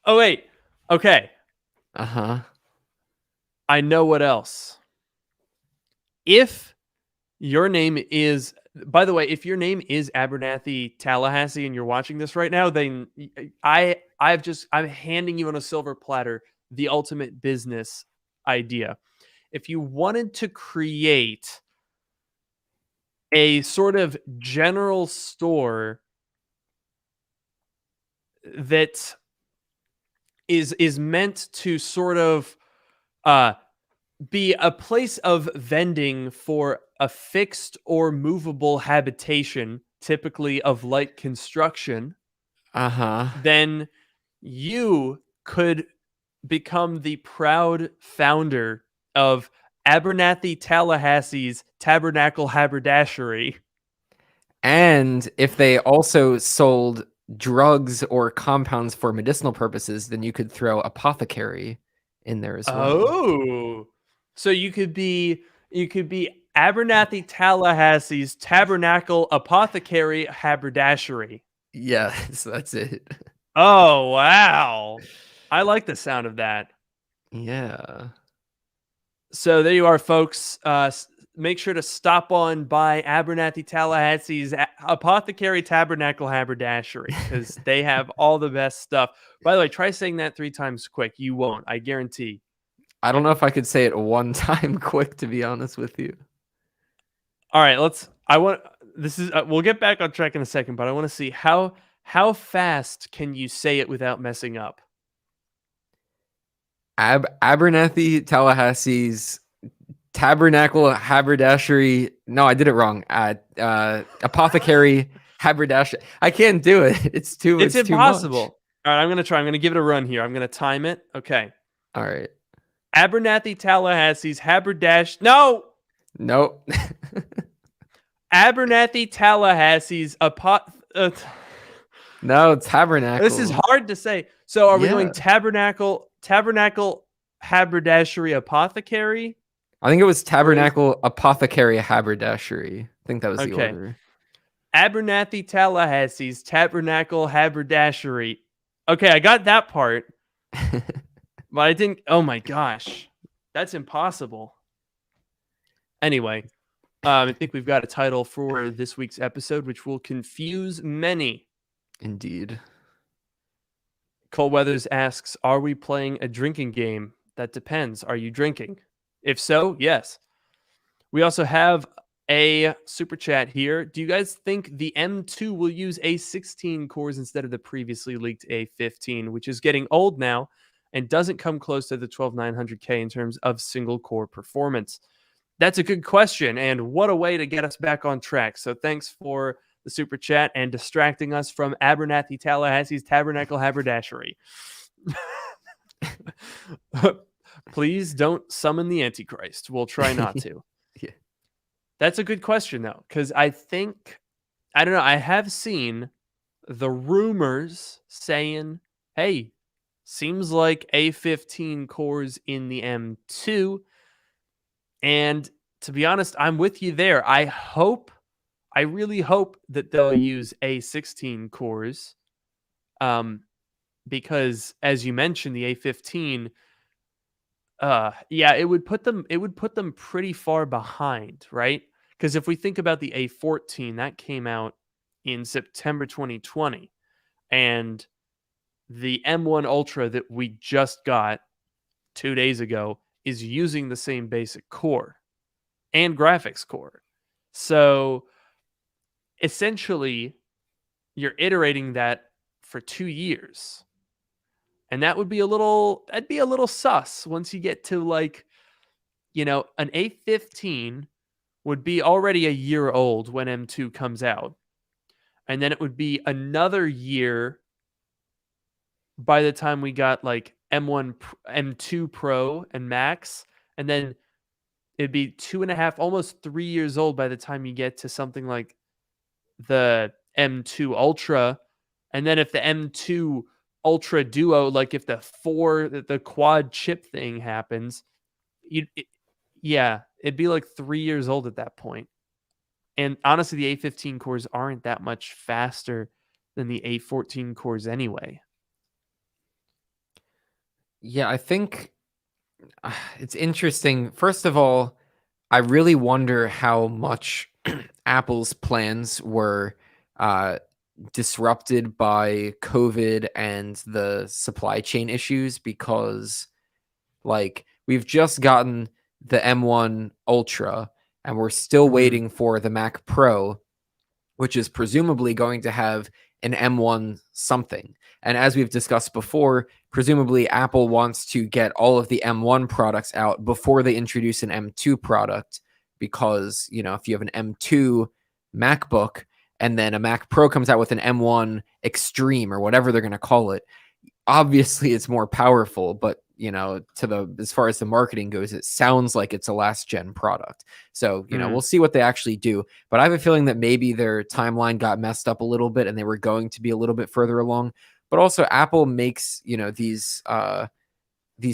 Oh wait. Okay. Uh huh. I know what else. If your name is by the way, if your name is Abernathy Tallahassee and you're watching this right now, then I'm handing you on a silver platter the ultimate business idea. If you wanted to create a sort of general store that is meant to sort of uh be a place of vending for a fixed or movable habitation, typically of light construction, Uh huh. then you could become the proud founder of Abernathy Tallahassee's Tabernacle Haberdashery. And if they also sold drugs or compounds for medicinal purposes, then you could throw apothecary in there as well. Oh. So you could be Abernathy Tallahassee's Tabernacle Apothecary Haberdashery. Yes, that's it. Oh, wow. I like the sound of that. Yeah. So there you are, folks. Make sure to stop on by Abernathy Tallahassee's Apothecary Tabernacle Haberdashery because they have all the best stuff. By the way, try saying that 3 times quick. You won't, I guarantee. I don't know if I could say it one time quick, to be honest with you. All right, let's. I want. This is. We'll get back on track in a second, but I want to see how fast can you say it without messing up. Abernathy Tallahassee's Tabernacle Haberdashery. No, I did it wrong. Apothecary Haberdashery. I can't do it. It's It's too much. impossible. All right, I'm gonna try. I'm gonna give it a run here. I'm gonna time it. Okay. All right. Abernathy Tallahassee's Haberdash. No, Nope. Abernathy Tallahassee's No, This is Tabernacle. hard to say. So are we going Yeah. Tabernacle Haberdashery Apothecary? I think it was Or is Tabernacle Apothecary Haberdashery. I think that was the okay. order. Abernathy Tallahassee's Tabernacle Haberdashery. Okay, I got that part, but I didn't. Oh my gosh, that's impossible. Anyway, I think we've got a title for this week's episode, which will confuse many. Indeed. Cold Weathers asks, "Are we playing a drinking game?" That depends. Are you drinking? If so, yes. We also have a super chat here. Do you guys think the M2 will use A16 cores instead of the previously leaked A15, which is getting old now and doesn't come close to the 12900K in terms of single core performance? That's a good question, and what a way to get us back on track. So thanks for the super chat and distracting us from Abernathy Tallahassee's Tabernacle Haberdashery. Please don't summon the Antichrist. We'll try not to. Yeah. That's a good question, though, because I think, I don't know, I have seen the rumors saying, hey, seems like A15 cores in the M2. And to be honest, I'm with you there. I really hope that they'll use A16 cores. Because as you mentioned, the A15, yeah, it would put them pretty far behind, right? Because if we think about the A14, that came out in September 2020, and the M1 Ultra that we just got 2 days ago is using the same basic core and graphics core. So essentially, you're iterating that for 2 years. And that'd be a little sus once you get to like, an A15 would be already a year old when M2 comes out. And then it would be another year by the time we got like M2 Pro and Max. And then it'd be 2.5, almost 3 years old by the time you get to something like the M2 Ultra. And then if the M2 Ultra Duo, like if the quad chip thing happens, you yeah, it'd be like 3 years old at that point. And honestly, the A15 cores aren't that much faster than the A14 cores anyway. Yeah, I think it's interesting. First of all, I really wonder how much Apple's plans were uh, disrupted by COVID and the supply chain issues because, like, we've just gotten the M1 Ultra and we're still Mhm. waiting for the Mac Pro, which is presumably going to have an M1 something. And as we've discussed before, presumably Apple wants to get all of the M1 products out before they introduce an M2 product because, if you have an M2 MacBook and then a Mac Pro comes out with an M1 Extreme or whatever they're going to call it, obviously it's more powerful, but as far as the marketing goes, it sounds like it's a last gen product. So, Mm. we'll see what they actually do. But I have a feeling that maybe their timeline got messed up a little bit and they were going to be a little bit further along. But also Apple makes, these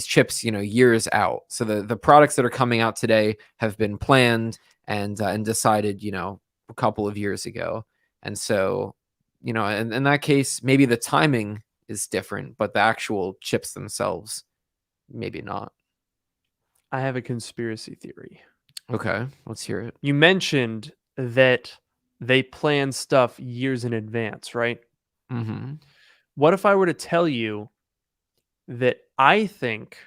chips, years out. So the products that are coming out today have been planned and decided, a couple of years ago. And so, in that case, maybe the timing is different, but the actual chips themselves, maybe not. I have a conspiracy theory. Okay, let's hear it. You mentioned that they plan stuff years in advance, right? Mm-hmm. What if I were to tell you that I think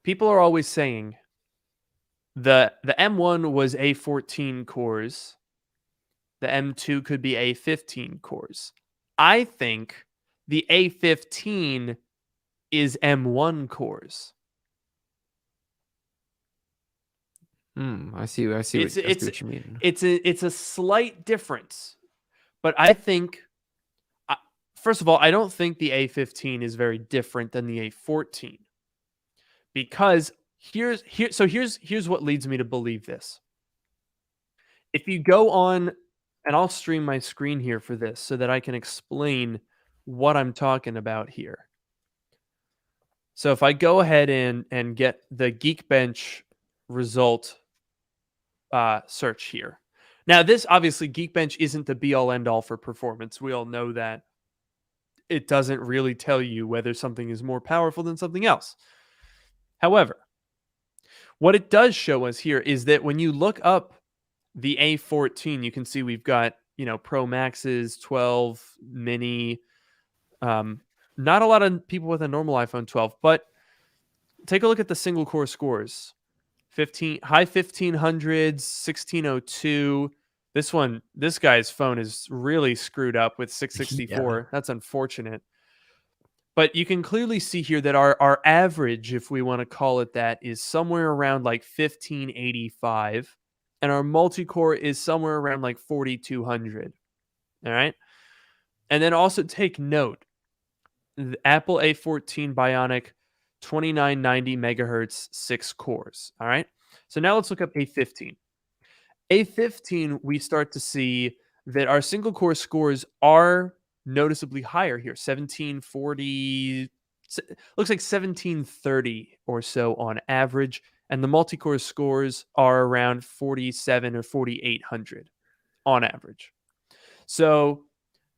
people are always saying the M1 was A14 cores, the M2 could be A15 cores. I think the A15 is M1 cores. I see. I see It's what I see it's what you mean. it's a slight difference, but I think first of all, I don't think the A15 is very different than the A14 because here's what leads me to believe this. If you go on, and I'll stream my screen here for this so that I can explain what I'm talking about here. So if I go ahead and get the Geekbench result search here. Now, this obviously Geekbench isn't the be all end all for performance. We all know that it doesn't really tell you whether something is more powerful than something else. However, what it does show us here is that when you look up the A14, you can see we've got, Pro Maxes, 12, Mini. Not a lot of people with a normal iPhone 12, but take a look at the single core scores. 15 high 1500s, 1602. This guy's phone is really screwed up with Yeah. 664. That's unfortunate. But you can clearly see here that our average, if we want to call it that, is somewhere around like 1585, and our multi-core is somewhere around like 4200. All right. And then also take note, the Apple A14 Bionic 2990 megahertz, 6 cores. All right. So now let's look up A15. A15, we start to see that our single core scores are noticeably higher here. 1740, looks like 1730 or so on average. And the multi core scores are around 47 or 4800 on average. So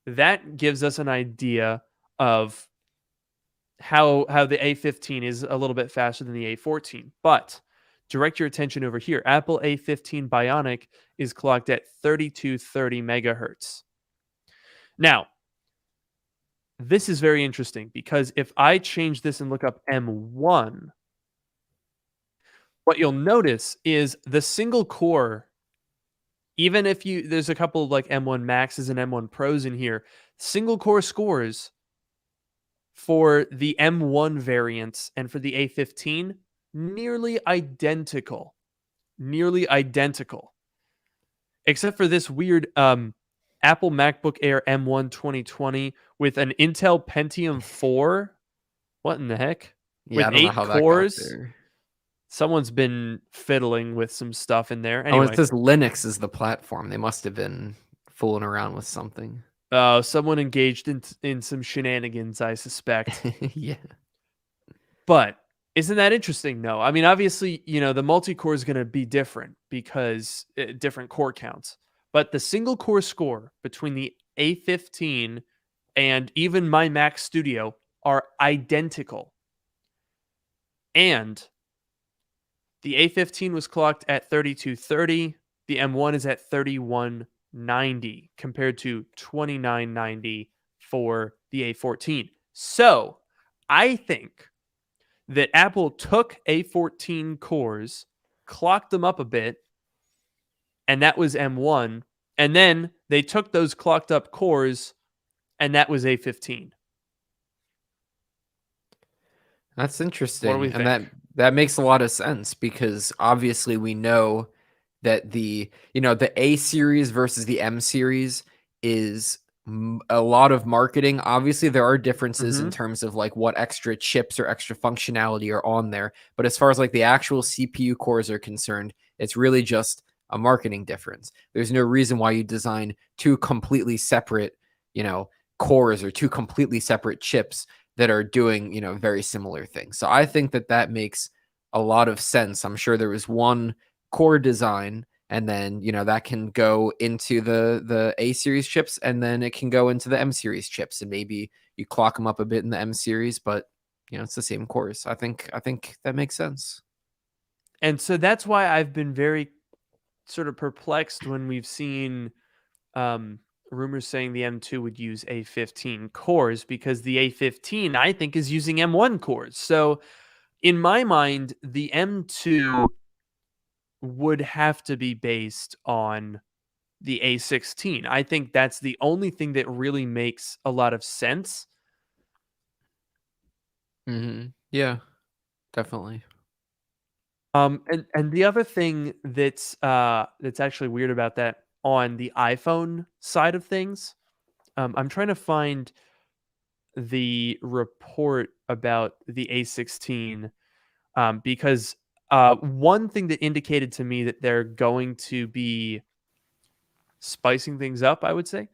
that gives us an idea of how the A15 is a little bit faster than the A14. But direct your attention over here. Apple A15 Bionic is clocked at 3230 megahertz. Now, this is very interesting because if I change this and look up M1, what you'll notice is the single core, even if there's a couple of like M1 Maxes and M1 Pros in here, single core scores for the M1 variants and for the A15, nearly identical. Nearly identical. Except for this weird Apple MacBook Air M1 2020 with an Intel Pentium 4. What in the heck? Yeah, With I don't know 8 how that got cores. there. Someone's been fiddling with some stuff in there. Oh, it Anyway, says Linux is the platform. They must have been fooling around with something. someone engaged in some shenanigans, I suspect. Yeah. But isn't that interesting? No. I mean, obviously, the multi-core is going to be different because different core counts. But the single core score between the A15 and even my Mac Studio are identical. And the A15 was clocked at 3230. The M1 is at 3190 compared to 2990 for the A14. So I think that Apple took A14 cores, clocked them up a bit, and that was M1. And then they took those clocked up cores, and that was A15. That's What do interesting. we And that think? that makes a lot of sense because obviously we know that the A series versus the M series is a lot of marketing. Obviously there are differences in Mm-hmm. terms of like what extra chips or extra functionality are on there, but as far as like the actual CPU cores are concerned, it's really just a marketing difference. There's no reason why you design two completely separate, cores or two completely separate chips that are doing, very similar things. So I think that that makes a lot of sense. I'm sure there was one core design and then that can go into the A series chips and then it can go into the M series chips and maybe you clock them up a bit in the M series, but it's the same cores. I think that makes sense. And so that's why I've been very sort of perplexed when we've seen um, rumors saying the M2 would use A15 cores because the A15 I think is using M1 cores. So in my mind, the M2 would have to be based on the A16. I think that's the only thing that really makes a lot of sense. Yeah, definitely. And the other thing that's actually weird about that on the iPhone side of things, I'm trying to find the report about the A16 because one thing that indicated to me that they're going to be spicing things up, I would say,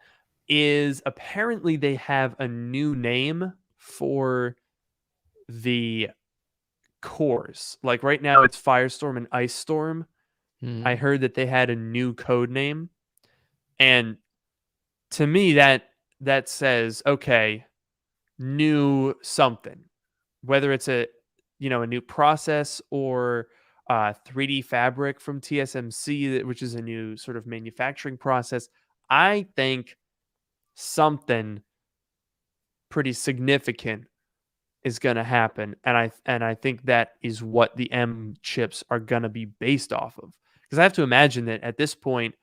is apparently they have a new name for the cores. Like right now, it's Firestorm and Ice Storm. I Mhm. heard that they had a new code name, and to me, that says okay, new something. Whether it's a new process or 3D fabric from TSMC, which is a new sort of manufacturing process, I think something pretty significant is going to happen, and I think that is what the M chips are going to be based off of. Because I have to imagine that at this point,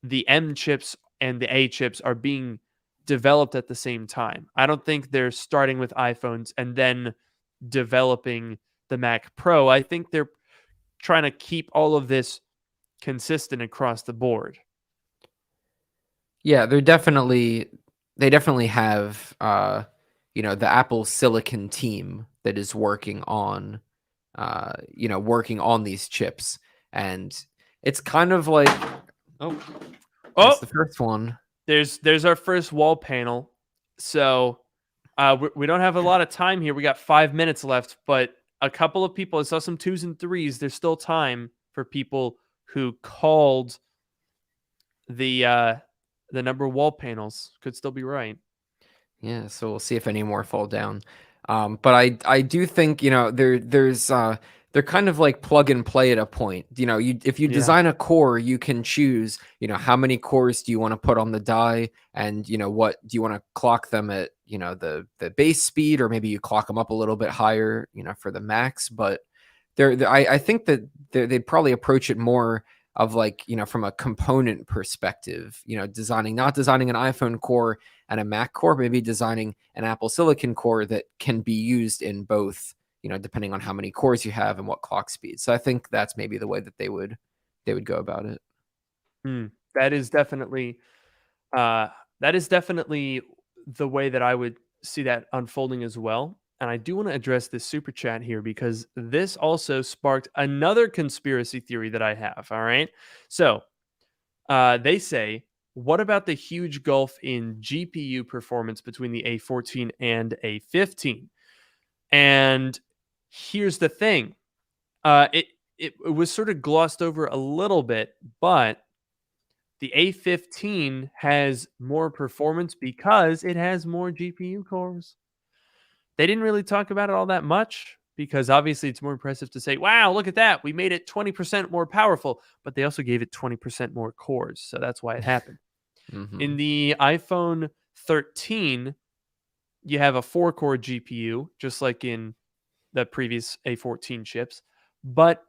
the M chips and the A chips are being developed at the same time. I don't think they're starting with iPhones and then developing the Mac Pro. I think they're trying to keep all of this consistent across the board. Yeah, they're definitely they definitely have the Apple Silicon team that is working on working on these chips, and it's kind of like, oh, Oh, that's the first one. there's our first wall panel. So we don't have a lot of time here. We got 5 minutes left, but a couple of people, I saw some twos and threes. There's still time for people who called the number of wall panels. Could still be right. Yeah, so we'll see if any more fall down. But I do think, they're kind of like plug and play at a point. If you Yeah. design a core, you can choose, how many cores do you want to put on the die, and what do you want to clock them at, the base speed, or maybe you clock them up a little bit higher, for the max. But I think that they'd probably approach it more of like, from a component perspective, not designing an iPhone core and a Mac core, maybe designing an Apple Silicon core that can be used in both, depending on how many cores you have and what clock speed. So I think that's maybe the way that they would go about it. Hmm. That is definitely uh, that is definitely the way that I would see that unfolding as well. And I do want to address this super chat here because this also sparked another conspiracy theory that I have. All right. So they say, what about the huge gulf in GPU performance between the A14 and A15? And here's the thing, uh, it it was sort of glossed over a little bit, but the A15 has more performance because it has more GPU cores. They didn't really talk about it all that much because obviously it's more impressive to say, wow, look at that. We made it 20% more powerful, but they also gave it 20% more cores. So that's why it happened. Hmm. In the iPhone 13, you have a 4-core GPU, just like in the previous A14 chips, but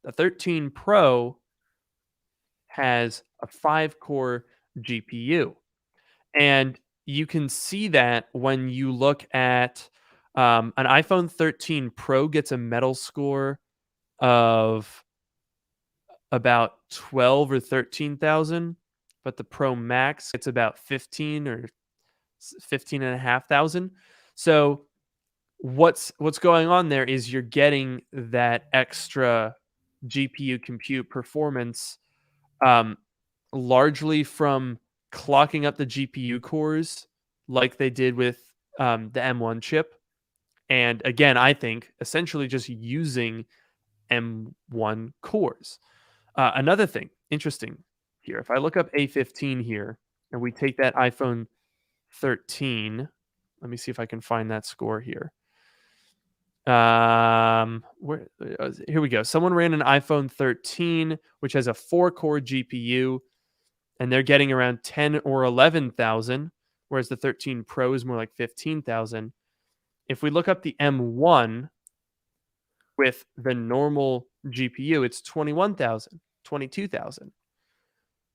the 13 Pro has a 5-core GPU. And you can see that when you look at an iPhone 13 Pro gets a metal score of about 12 or 13,000, but the Pro Max gets about 15 or 15,500. So what's going on there is you're getting that extra GPU compute performance, um, largely from clocking up the GPU cores like they did with the M1 chip. And again, I think essentially just using M1 cores. Another thing interesting here, if I look up A15 here and we take that iPhone 13, let me see if I can find that score here. Here we go. Someone ran an iPhone 13, which has a 4-core GPU, and they're getting around 10 or 11,000, whereas the 13 Pro is more like 15,000. If we look up the M1 with the normal GPU, it's 21,000, 22,000.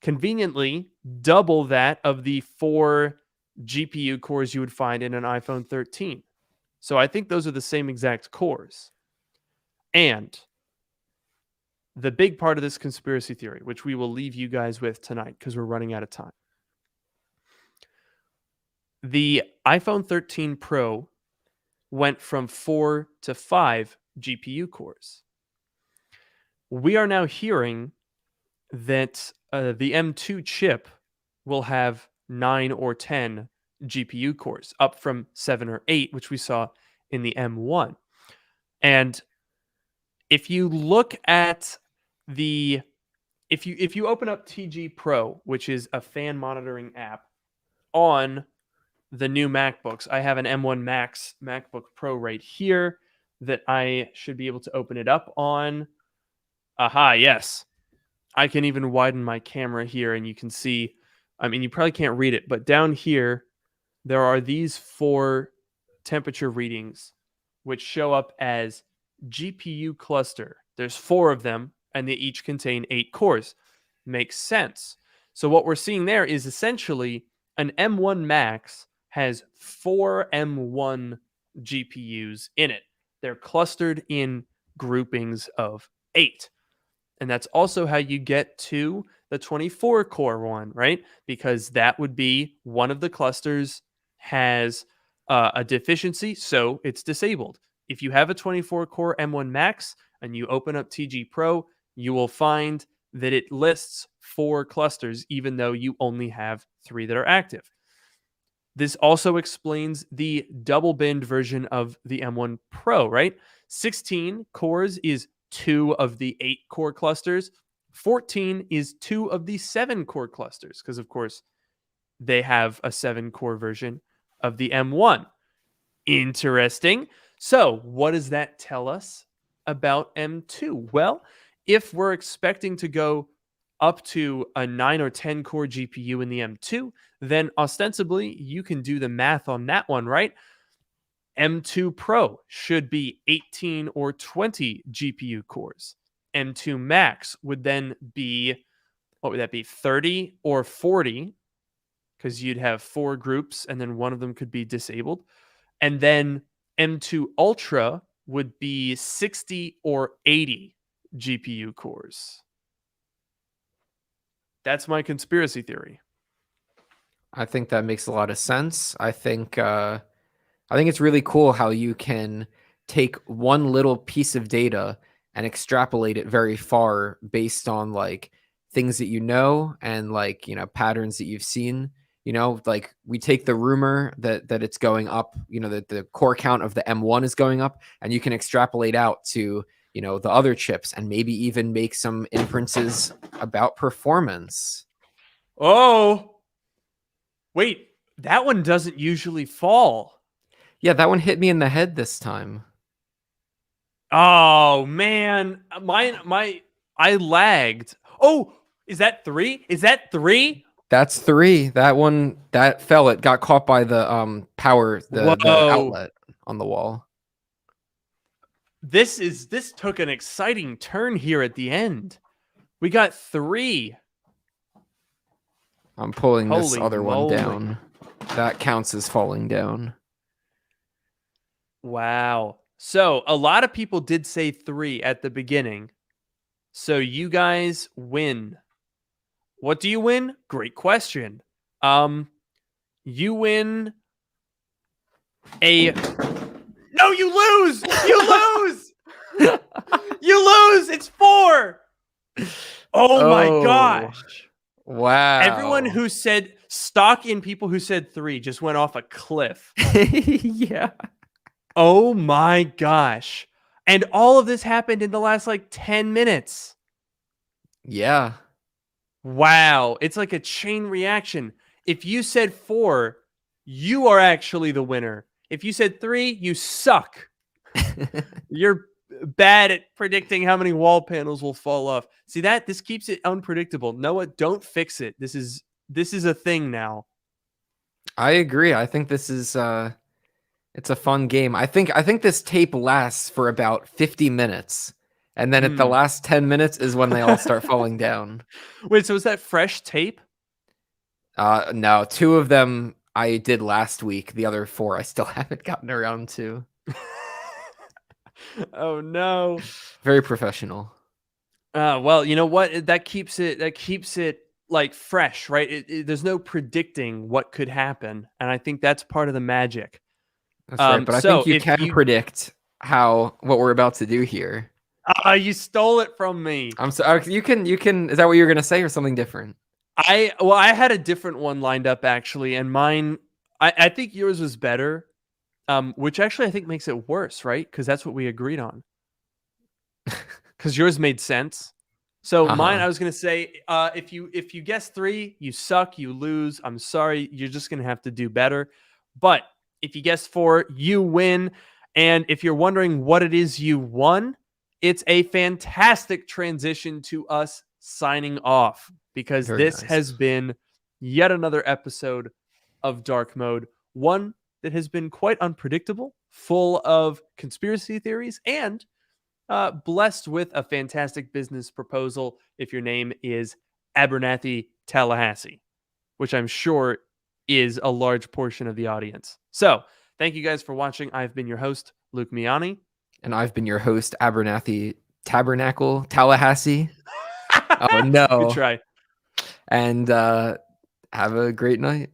Conveniently, double that of the 4 GPU cores you would find in an iPhone 13. So I think those are the same exact cores. And the big part of this conspiracy theory, which we will leave you guys with tonight because we're running out of time. The iPhone 13 Pro went from 4 to 5 GPU cores. We are now hearing that the M2 chip will have 9 or 10 GPU cores, up from 7 or 8, which we saw in the M1. And if you look at the if you open up TG Pro, which is a fan monitoring app on the new MacBooks, I have an M1 Max MacBook Pro right here that I should be able to open it up on. Aha, yes. I can even widen my camera here and you can see, I mean, you probably can't read it, but down here, there are these 4 temperature readings which show up as GPU cluster. There's 4 of them and they each contain 8 cores. Makes sense. So what we're seeing there is essentially an M1 Max has 4 M1 GPUs in it. They're clustered in groupings of 8. And that's also how you get to the 24 core one, right? Because that would be one of the clusters has a deficiency, so it's disabled. If you have a 24 core M1 Max and you open up TG Pro, you will find that it lists 4 clusters, even though you only have 3 that are active. This also explains the double binned version of the M1 Pro, right? 16 cores is 2 of the 8 core clusters. 14 is 2 of the 7 core clusters, because of course they have a 7 core version of the M1. Interesting. So, what does that tell us about M2? Well, if we're expecting to go up to a 9 or 10 core GPU in the M2, then ostensibly you can do the math on that one, right? M2 Pro should be 18 or 20 GPU cores. M2 Max would then be, what would that be, 30 or 40? Because you'd have 4 groups and then one of them could be disabled. And then M2 Ultra would be 60 or 80 GPU cores. That's my conspiracy theory. I think that makes a lot of sense. I think it's really cool how you can take one little piece of data and extrapolate it very far based on like things that you know and like, patterns that you've seen. Like we take the rumor that it's going up, that the core count of the M1 is going up, and you can extrapolate out to, the other chips and maybe even make some inferences about performance. Oh, wait, that one doesn't usually fall. Yeah, that one hit me in the head this time. Oh man, I lagged. Oh, is that 3? Is that 3? That's 3. That one that fell. It got caught by the power, the Whoa. outlet on the wall. This took an exciting turn here at the end. We got 3. I'm pulling this Holy other one moly. down. That counts as falling down. Wow. So a lot of people did say 3 at the beginning. So you guys win. What do you win? Great question. You win a No, you lose. You lose. You lose. It's 4. Oh my gosh. Wow. Everyone who said stock in people who said 3 just went off a cliff. Yeah. Oh my gosh. And all of this happened in the last like 10 minutes. Yeah. Wow. It's like a chain reaction. If you said 4, you are actually the winner. If you said 3, you suck. You're bad at predicting how many wall panels will fall off. See that? This keeps it unpredictable. Noah, don't fix it. This is a thing now. I agree. I think this is it's a fun game. I think this tape lasts for about 50 minutes. And then at the last 10 minutes is when they all start falling down. Wait, so is that fresh tape? No, 2 of them I did last week. The other 4 I still haven't gotten around to. Oh no. Very professional. Well, you know what? That keeps it like fresh, right? There's no predicting what could happen, and I think that's part of the magic. That's right, but I think you can predict what we're about to do here. You stole it from me. I'm sorry. You can. Is that what you're gonna say, or something different? I had a different one lined up actually, and mine. I think yours was better, which actually I think makes it worse, right? Because that's what we agreed on. Because yours made sense. So mine, I was gonna say, if you guess 3, you suck, you lose. I'm sorry, you're just gonna have to do better. But if you guess 4, you win. And if you're wondering what it is you won, it's a fantastic transition to us signing off, because this has been yet another episode of Dark Mode, one that has been quite unpredictable, full of conspiracy theories, and blessed with a fantastic business proposal if your name is Abernathy Tallahassee, which I'm sure is a large portion of the audience. So thank you guys for watching. I've been your host, Luke Miani. And I've been your host, Abernathy Tabernacle Tallahassee. Oh, no. Good try. and have a great night.